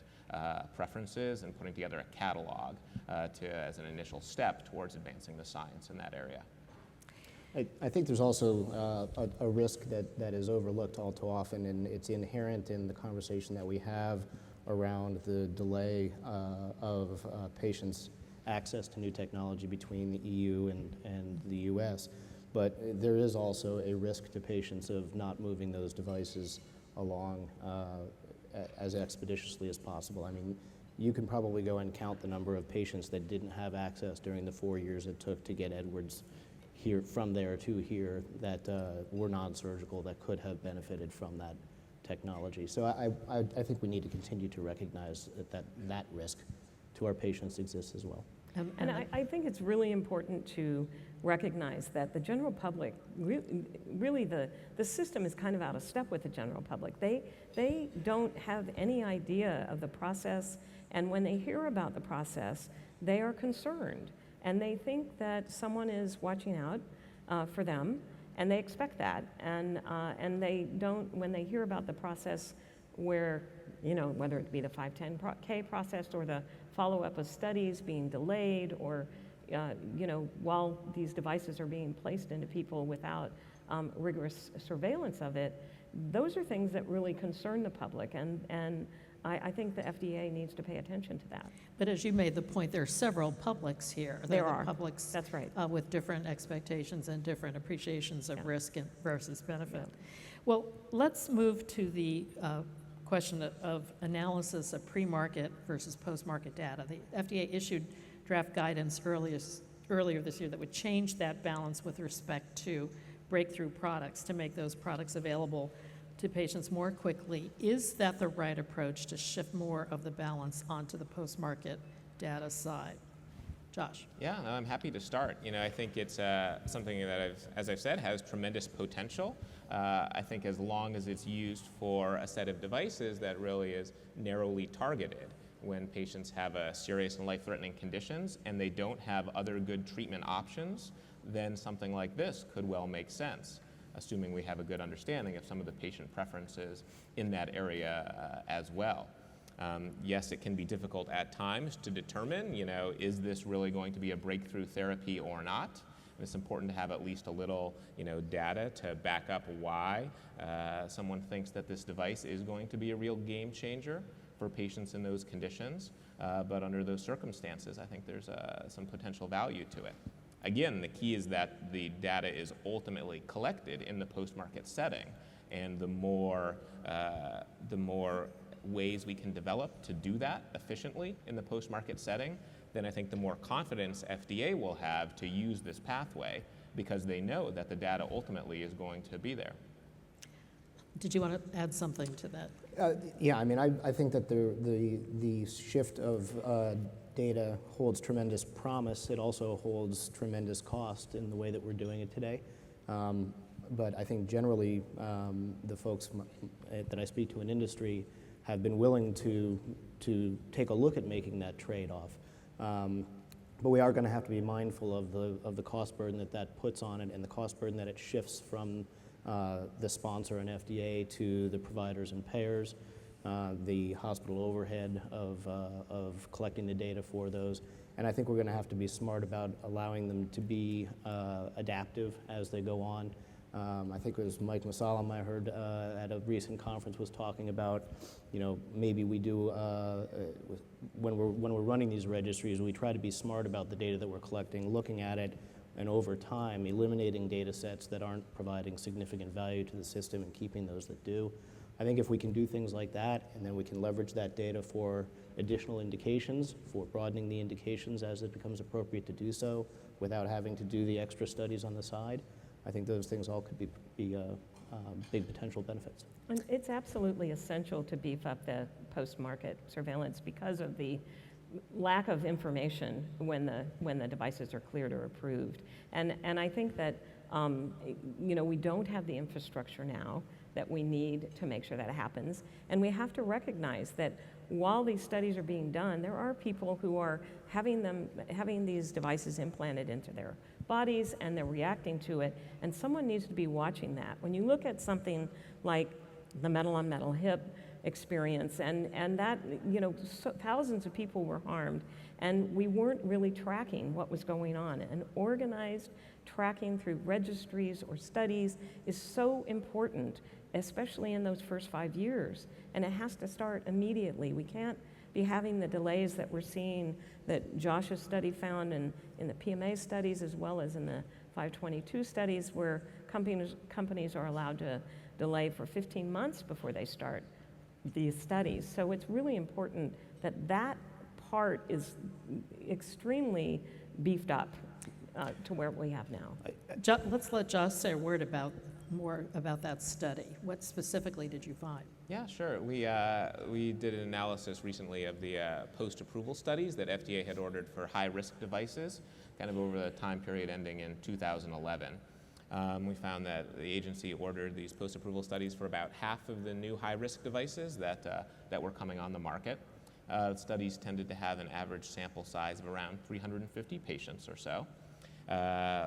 preferences and putting together a catalog as an initial step towards advancing the science in that area. I think there's also a risk that is overlooked all too often, and it's inherent in the conversation that we have around the delay of patients' access to new technology between the EU and the US. But there is also a risk to patients of not moving those devices along as expeditiously as possible. I mean, you can probably go and count the number of patients that didn't have access during the 4 years it took to get Edwards here, from there to here, that were non-surgical, that could have benefited from that technology. So I think we need to continue to recognize that risk to our patients exists as well. And I think it's really important to recognize that the general public, really the system is kind of out of step with the general public. They don't have any idea of the process, and when they hear about the process, they are concerned. And they think that someone is watching out for them, and they expect that. And they don't, when they hear about the process where, you know, whether it be the 510K process or the follow-up of studies being delayed, or, you know, while these devices are being placed into people without rigorous surveillance of it, those are things that really concern the public. And I think the FDA needs to pay attention to that. But as you made the point, there are several publics here. There are. Publics, That's right. with different expectations and different appreciations of risk versus benefit. Yeah. Well, let's move to the question of analysis of pre-market versus post-market data. The FDA issued draft guidance earlier this year that would change that balance with respect to breakthrough products to make those products available to patients more quickly. Is that the right approach to shift more of the balance onto the post-market data side? Josh? Yeah, no, I'm happy to start. You know, I think it's something that, as I've said, has tremendous potential. I think as long as it's used for a set of devices that really is narrowly targeted, when patients have a serious and life-threatening conditions and they don't have other good treatment options, then something like this could well make sense, assuming we have a good understanding of some of the patient preferences in that area as well. Yes, it can be difficult at times to determine, you know, is this really going to be a breakthrough therapy or not? And it's important to have at least a little, you know, data to back up why someone thinks that this device is going to be a real game changer for patients in those conditions. But under those circumstances, I think there's some potential value to it. Again, the key is that the data is ultimately collected in the post-market setting, and the more ways we can develop to do that efficiently in the post-market setting, then I think the more confidence FDA will have to use this pathway, because they know that the data ultimately is going to be there. Did you want to add something to that? Yeah, I mean, I think that the shift of data holds tremendous promise. It also holds tremendous cost in the way that we're doing it today. But I think generally the folks that I speak to in industry have been willing to take a look at making that trade-off. But we are going to have to be mindful of the cost burden that puts on it, and the cost burden that it shifts from the sponsor and FDA to the providers and payers, the hospital overhead of collecting the data for those. And I think we're going to have to be smart about allowing them to be adaptive as they go on. I think it was Mike Masalam I heard at a recent conference was talking about, maybe we do, when we're running these registries, we try to be smart about the data that we're collecting, looking at it, and over time, eliminating data sets that aren't providing significant value to the system and keeping those that do. I think if we can do things like that, and then we can leverage that data for additional indications, for broadening the indications as it becomes appropriate to do so, without having to do the extra studies on the side, I think those things all could be big potential benefits. And it's absolutely essential to beef up the post-market surveillance because of the lack of information when the devices are cleared or approved. And I think that we don't have the infrastructure now that we need to make sure that happens. And we have to recognize that while these studies are being done, there are people who are having these devices implanted into their bodies and they're reacting to it, and someone needs to be watching that. When you look at something like the metal-on-metal hip experience, and that, thousands of people were harmed, and we weren't really tracking what was going on. And organized tracking through registries or studies is so important, especially in those first 5 years, and it has to start immediately. We can't be having the delays that we're seeing that Josh's study found in the PMA studies as well as in the 522 studies, where companies are allowed to delay for 15 months before they start these studies. So it's really important that that part is extremely beefed up to where we have now. Let's let Josh say a word more about that study. What specifically did you find? Yeah, sure. We did an analysis recently of the post-approval studies that FDA had ordered for high-risk devices, kind of over the time period ending in 2011. We found that the agency ordered these post-approval studies for about half of the new high-risk devices that were coming on the market. Studies tended to have an average sample size of around 350 patients or so.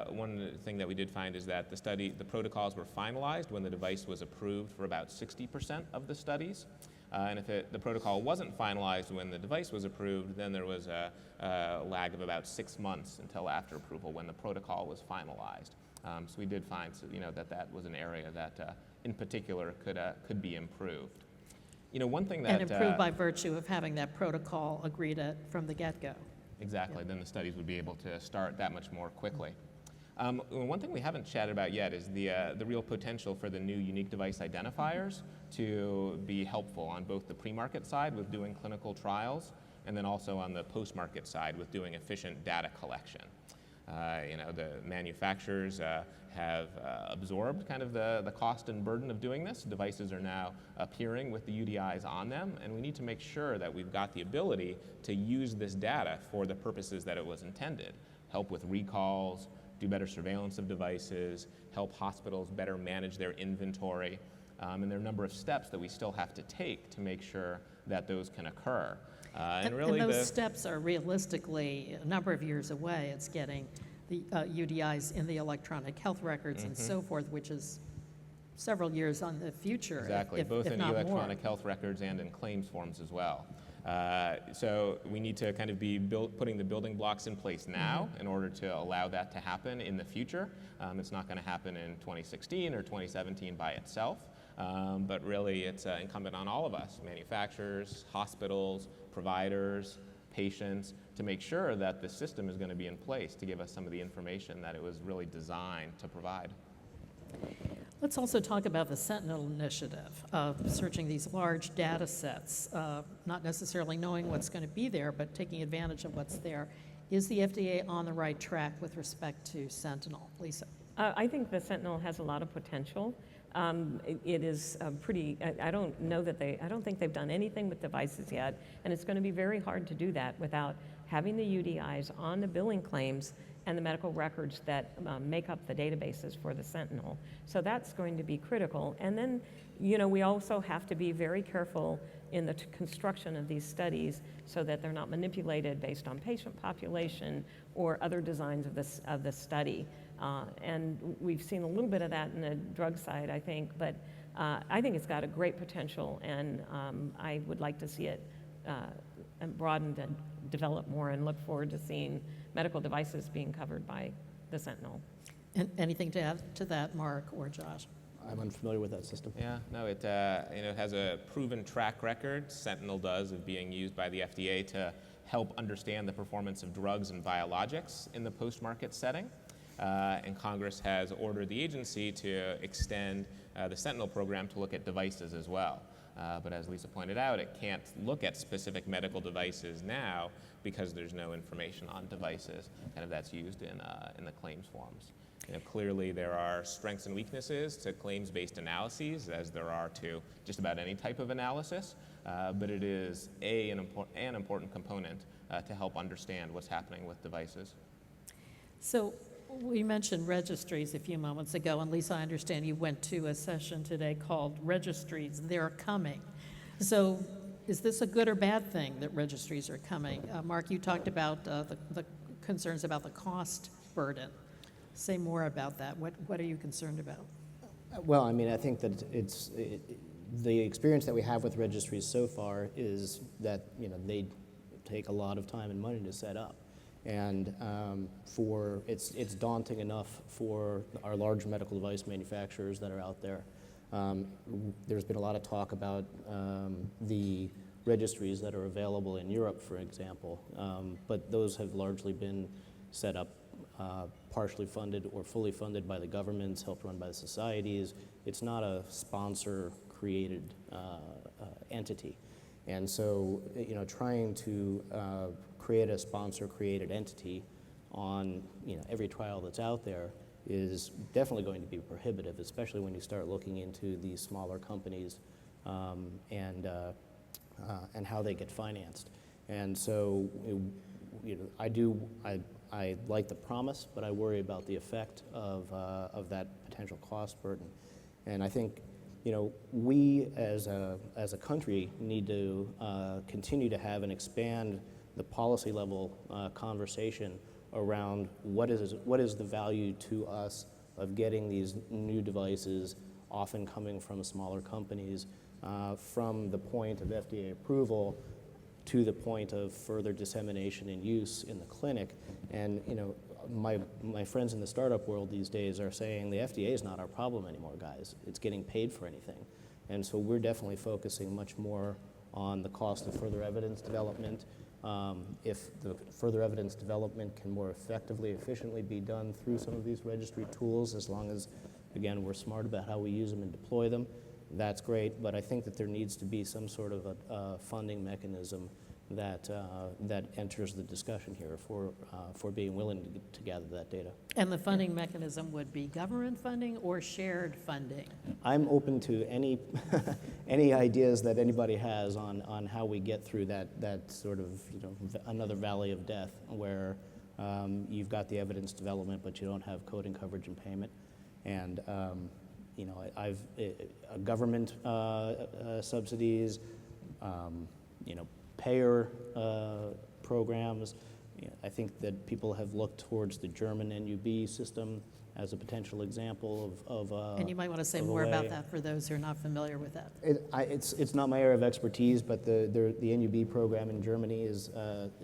One thing that we did find is that the protocols were finalized when the device was approved for about 60% of the studies. And if the protocol wasn't finalized when the device was approved, then there was a lag of about 6 months until after approval when the protocol was finalized. So we did find that was an area that in particular could be improved. One thing that... And improved by virtue of having that protocol agreed at from the get-go. Exactly. Yeah. Then the studies would be able to start that much more quickly. One thing we haven't chatted about yet is the real potential for the new unique device identifiers to be helpful on both the pre-market side with doing clinical trials and then also on the post-market side with doing efficient data collection. The manufacturers have absorbed kind of the cost and burden of doing this. Devices are now appearing with the UDIs on them, and we need to make sure that we've got the ability to use this data for the purposes that it was intended. Help with recalls, do better surveillance of devices, help hospitals better manage their inventory, and there are a number of steps that we still have to take to make sure that those can occur. And those steps are realistically a number of years away. It's getting the UDIs in the electronic health records and so forth, which is several years on the future. Exactly, both in the electronic health records and in claims forms as well. So we need to kind of be putting the building blocks in place now in order to allow that to happen in the future. It's not going to happen in 2016 or 2017 by itself, but really it's incumbent on all of us, manufacturers, hospitals, providers, patients, to make sure that the system is going to be in place to give us some of the information that it was really designed to provide. Let's also talk about the Sentinel initiative of searching these large data sets, not necessarily knowing what's going to be there, but taking advantage of what's there. Is the FDA on the right track with respect to Sentinel? Lisa? I think the Sentinel has a lot of potential. It is I don't think they've done anything with devices yet, and it's going to be very hard to do that without having the UDIs on the billing claims and the medical records that make up the databases for the Sentinel. So that's going to be critical. And then, we also have to be very careful in the construction of these studies so that they're not manipulated based on patient population or other designs of the study. And we've seen a little bit of that in the drug side, I think, but I think it's got a great potential, and I would like to see it broadened and develop more, and look forward to seeing medical devices being covered by the Sentinel. And anything to add to that, Mark or Josh? I'm unfamiliar with that system. Yeah, no, it has a proven track record, Sentinel does, of being used by the FDA to help understand the performance of drugs and biologics in the post-market setting. And Congress has ordered the agency to extend the Sentinel program to look at devices as well. But as Lisa pointed out, it can't look at specific medical devices now because there's no information on devices that's used in the claims forms. Clearly there are strengths and weaknesses to claims-based analyses, as there are to just about any type of analysis, but it is an important component to help understand what's happening with devices. So we mentioned registries a few moments ago, and Lisa, I understand you went to a session today called Registries. They're coming. So is this a good or bad thing that registries are coming? Mark, you talked about the concerns about the cost burden. Say more about that. What are you concerned about? Well, I mean, I think that the experience that we have with registries so far is that they take a lot of time and money to set up, and it's daunting enough for our large medical device manufacturers that are out there. There's been a lot of talk about the registries that are available in Europe, for example, but those have largely been set up partially funded or fully funded by the governments, helped run by the societies. It's not a sponsor-created entity. And so, trying to create a sponsor-created entity on, every trial that's out there is definitely going to be prohibitive, especially when you start looking into these smaller companies and how they get financed. And so, I like the promise, but I worry about the effect of that potential cost burden. And I think, we as a country need to continue to have and expand the policy level conversation around what is the value to us of getting these new devices, often coming from smaller companies, from the point of FDA approval to the point of further dissemination and use in the clinic. And my friends in the startup world these days are saying the FDA is not our problem anymore, guys. It's getting paid for anything. And so we're definitely focusing much more on the cost of further evidence development. If the further evidence development can more effectively, efficiently be done through some of these registry tools, as long as, again, we're smart about how we use them and deploy them, that's great. But I think that there needs to be some sort of a funding mechanism that enters the discussion here for being willing to gather that data. And the funding mechanism would be government funding or shared funding? I'm open to any any ideas that anybody has on how we get through that sort of another valley of death where you've got the evidence development but you don't have coding coverage and payment, and government subsidies, payer programs. I think that people have looked towards the German NUB system as a potential example of And you might want to say more about that for those who are not familiar with that. It's not my area of expertise, but the NUB program in Germany is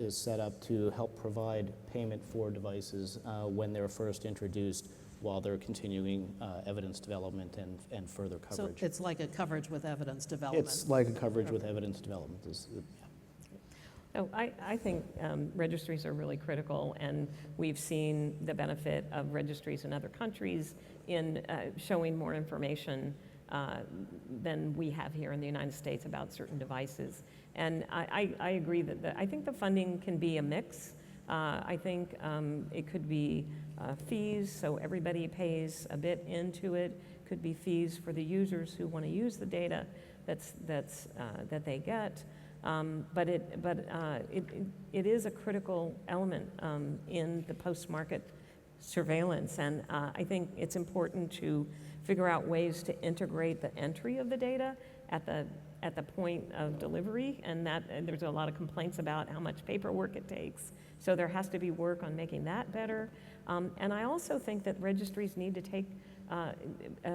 set up to help provide payment for devices when they're first introduced, while they're continuing evidence development and further coverage. So it's like a coverage with evidence development. It's like a coverage with evidence development. No, I think registries are really critical, and we've seen the benefit of registries in other countries in showing more information than we have here in the United States about certain devices. And I agree that I think the funding can be a mix. I think it could be fees, so everybody pays a bit into it. Could be fees for the users who want to use the data that they get. But it is a critical element in the post-market surveillance, and I think it's important to figure out ways to integrate the entry of the data at the point of delivery, and there's a lot of complaints about how much paperwork it takes. So there has to be work on making that better. And I also think that registries need to take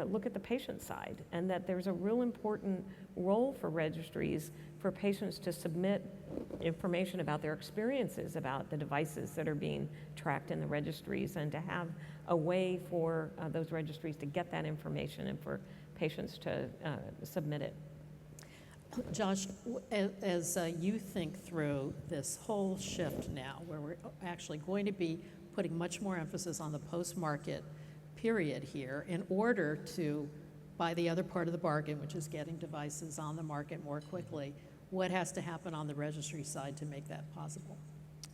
look at the patient side, and that there's a real important role for registries for patients to submit information about their experiences about the devices that are being tracked in the registries, and to have a way for those registries to get that information and for patients to submit it. Josh, as you think through this whole shift now, where we're actually going to be putting much more emphasis on the post-market period here in order to buy the other part of the bargain, which is getting devices on the market more quickly, what has to happen on the registry side to make that possible?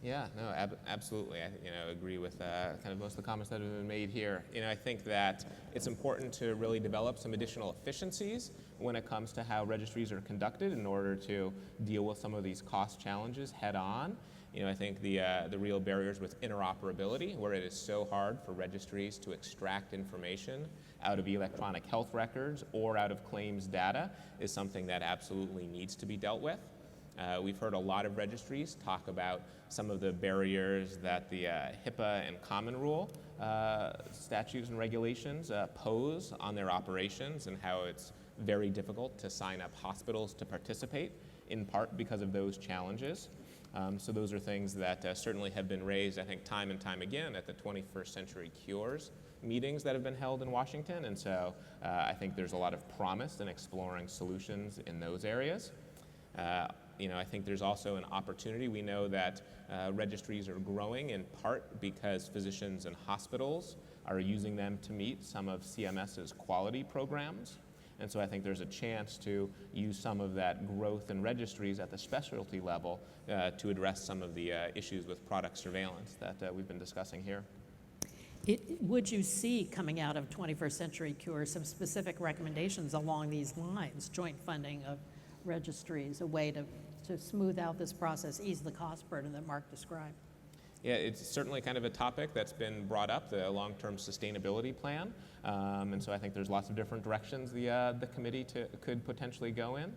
Yeah, no, absolutely. I agree with kind of most of the comments that have been made here. I think that it's important to really develop some additional efficiencies when it comes to how registries are conducted in order to deal with some of these cost challenges head on. I think the real barriers with interoperability, where it is so hard for registries to extract information out of electronic health records or out of claims data, is something that absolutely needs to be dealt with. We've heard a lot of registries talk about some of the barriers that the HIPAA and Common Rule statutes and regulations pose on their operations, and how it's very difficult to sign up hospitals to participate, in part because of those challenges. So those are things that certainly have been raised, I think, time and time again at the 21st Century Cures meetings that have been held in Washington. And so I think there's a lot of promise in exploring solutions in those areas. I think there's also an opportunity. We know that registries are growing in part because physicians and hospitals are using them to meet some of CMS's quality programs. And so I think there's a chance to use some of that growth in registries at the specialty level to address some of the issues with product surveillance that we've been discussing here. Would you see, coming out of 21st Century Cures, some specific recommendations along these lines, joint funding of registries, a way to smooth out this process, ease the cost burden that Mark described? Yeah, it's certainly kind of a topic that's been brought up, the long-term sustainability plan. And so I think there's lots of different directions the committee could potentially go in.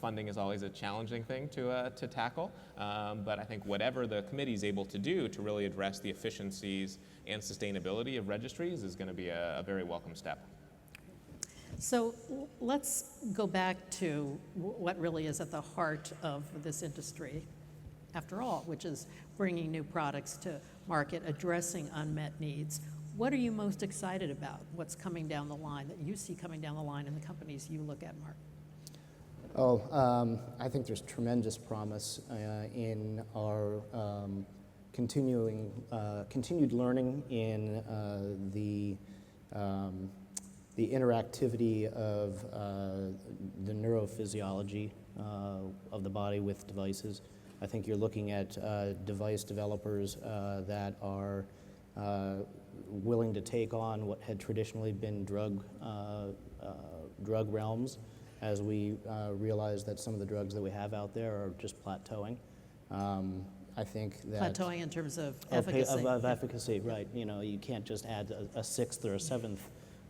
Funding is always a challenging thing to tackle, but I think whatever the committee is able to do to really address the efficiencies and sustainability of registries is going to be a very welcome step. So let's go back to what really is at the heart of this industry, after all, which is bringing new products to market, addressing unmet needs. What are you most excited about? What's coming down the line, that you see coming down the line in the companies you look at, Mark? I think there's tremendous promise in our continued learning in the interactivity of the neurophysiology of the body with devices. I think you're looking at device developers that are willing to take on what had traditionally been drug realms, as we realize that some of the drugs that we have out there are just plateauing. I think that Plateauing in terms of efficacy. Of efficacy, right. You can't just add a sixth or a seventh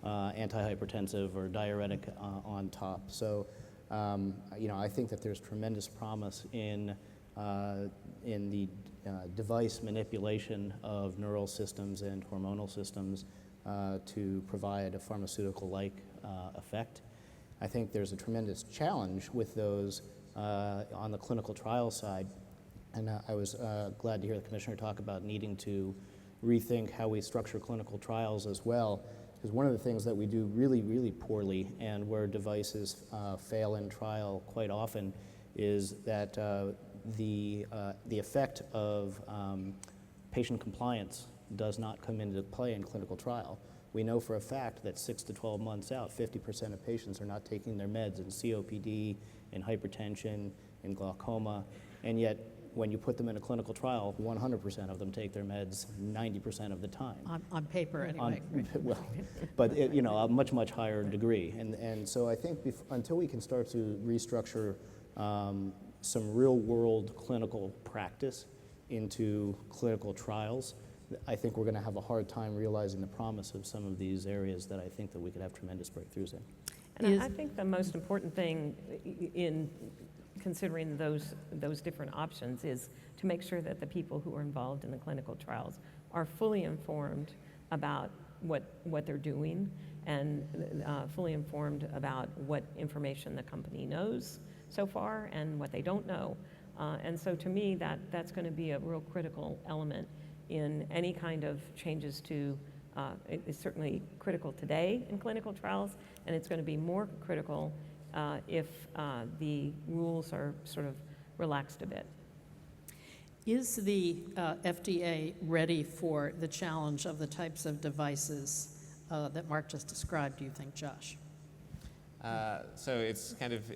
antihypertensive or diuretic on top. So, I think that there's tremendous promise in the device manipulation of neural systems and hormonal systems to provide a pharmaceutical-like effect. I think there's a tremendous challenge with those on the clinical trial side. And I was glad to hear the Commissioner talk about needing to rethink how we structure clinical trials as well. Because one of the things that we do really, really poorly, and where devices fail in trial quite often, is that the effect of patient compliance does not come into play in clinical trial. We know for a fact that 6 to 12 months out, 50% of patients are not taking their meds in COPD, in hypertension, in glaucoma, and yet when you put them in a clinical trial, 100% of them take their meds 90% of the time. On paper, anyway. But a much, much higher degree. And so I think until we can start to restructure some real-world clinical practice into clinical trials, I think we're going to have a hard time realizing the promise of some of these areas that I think that we could have tremendous breakthroughs in. And I think the most important thing in considering those different options is to make sure that the people who are involved in the clinical trials are fully informed about what they're doing and fully informed about what information the company knows so far and what they don't know. And so to me, that's going to be a real critical element in any kind of changes to, it's certainly critical today in clinical trials, and it's going to be more critical if the rules are sort of relaxed a bit. Is the FDA ready for the challenge of the types of devices that Mark just described, do you think, Josh? So it's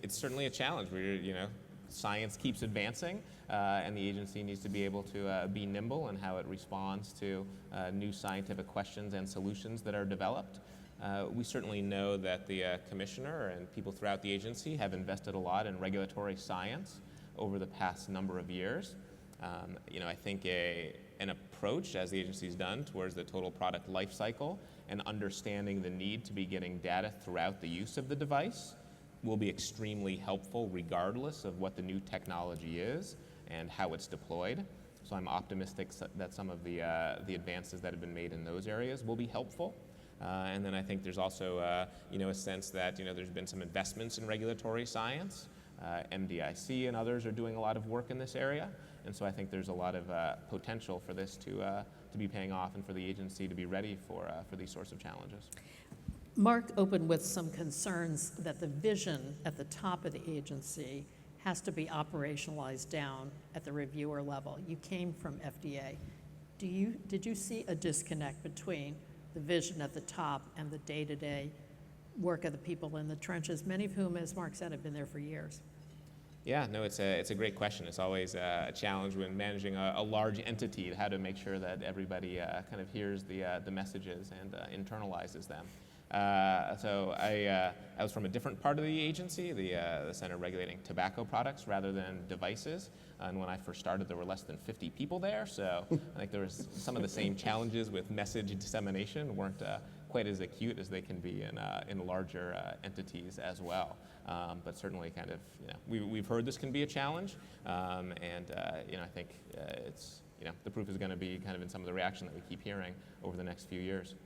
certainly a challenge where, science keeps advancing, and the agency needs to be able to be nimble in how it responds to new scientific questions and solutions that are developed. We certainly know that the commissioner and people throughout the agency have invested a lot in regulatory science over the past number of years. I think an approach, as the agency's done, towards the total product life cycle and understanding the need to be getting data throughout the use of the device will be extremely helpful regardless of what the new technology is and how it's deployed. So I'm optimistic that some of the advances that have been made in those areas will be helpful. And then I think there's also a sense that there's been some investments in regulatory science. MDIC and others are doing a lot of work in this area. And so I think there's a lot of potential for this to be paying off and for the agency to be ready for these sorts of challenges. Mark opened with some concerns that the vision at the top of the agency has to be operationalized down at the reviewer level. You came from FDA. Did you see a disconnect between the vision at the top and the day-to-day work of the people in the trenches, many of whom, as Mark said, have been there for years? Yeah, no, it's a great question. It's always a challenge when managing a large entity, how to make sure that everybody kind of hears the messages and internalizes them. So I was from a different part of the agency, the Center regulating tobacco products rather than devices. And when I first started, there were less than 50 people there. So I think there was some of the same challenges with message dissemination weren't quite as acute as they can be in larger entities as well. But certainly kind of, we've heard this can be a challenge. And I think it's, the proof is going to be kind of in some of the reaction that we keep hearing over the next few years.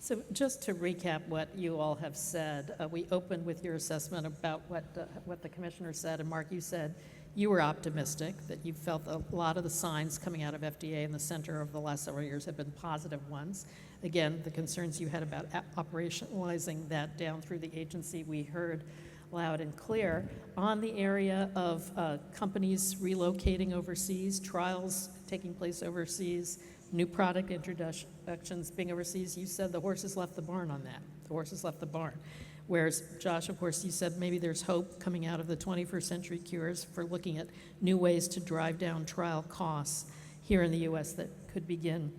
So just to recap what you all have said, we opened with your assessment about what the commissioner said, and Mark, you said you were optimistic, that you felt a lot of the signs coming out of FDA in the center of the last several years have been positive ones. Again, the concerns you had about operationalizing that down through the agency, we heard loud and clear. On the area of companies relocating overseas, trials taking place overseas, new product introductions being overseas, you said the horses left the barn on that. The horses left the barn. Whereas, Josh, of course, you said maybe there's hope coming out of the 21st century cures for looking at new ways to drive down trial costs here in the U.S. that could begin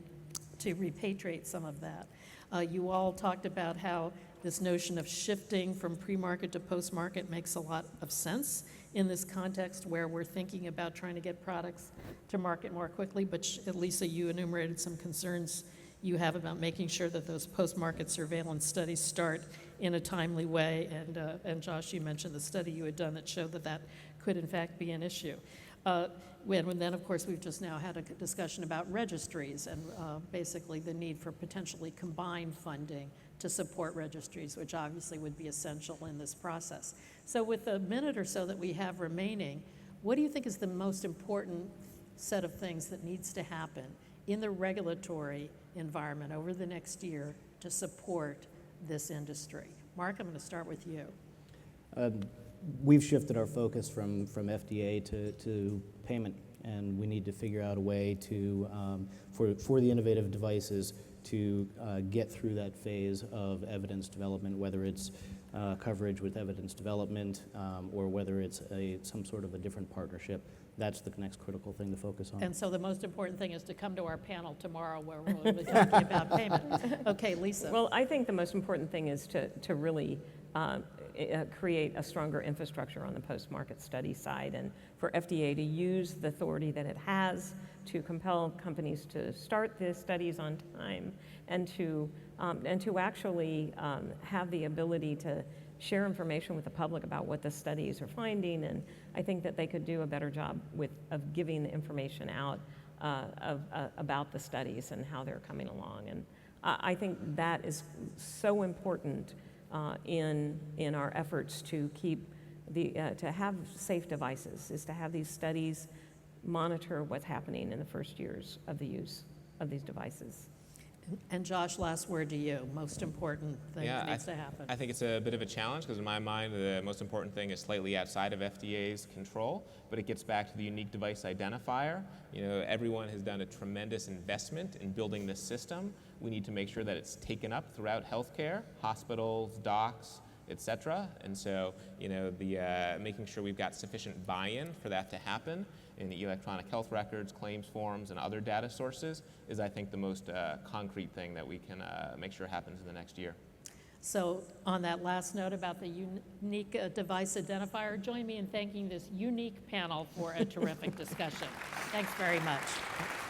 to repatriate some of that. You all talked about how this notion of shifting from pre-market to post-market makes a lot of sense in this context where we're thinking about trying to get products to market more quickly, but Lisa, you enumerated some concerns you have about making sure that those post-market surveillance studies start in a timely way, and Josh, you mentioned the study you had done that showed that that could in fact be an issue. And then, of course, we've just now had a discussion about registries and basically the need for potentially combined funding to support registries, which obviously would be essential in this process. So with the minute or so that we have remaining, what do you think is the most important set of things that needs to happen in the regulatory environment over the next year to support this industry? Mark, I'm going to start with you. We've shifted our focus from FDA to payment, and we need to figure out a way to, for the innovative devices, to get through that phase of evidence development, whether it's coverage with evidence development or whether it's some sort of a different partnership. That's the next critical thing to focus on. And so the most important thing is to come to our panel tomorrow where we'll be talking about payment. Okay, Lisa. Well, I think the most important thing is to really create a stronger infrastructure on the post-market study side, and for FDA to use the authority that it has to compel companies to start the studies on time and to actually have the ability to share information with the public about what the studies are finding. And I think that they could do a better job of giving the information out about the studies and how they're coming along. And I think that is so important in our efforts to keep to have safe devices, is to have these studies monitor what's happening in the first years of the use of these devices. And Josh, last word to you. Most important thing that needs to happen. I think it's a bit of a challenge because in my mind, the most important thing is slightly outside of FDA's control, but it gets back to the unique device identifier. You know, everyone has done a tremendous investment in building this system. We need to make sure that it's taken up throughout healthcare, hospitals, docs, et cetera. And so, you know, making sure we've got sufficient buy-in for that to happen in the electronic health records, claims forms, and other data sources is, I think, the most concrete thing that we can make sure happens in the next year. So on that last note about the unique device identifier, join me in thanking this unique panel for a terrific discussion. Thanks very much.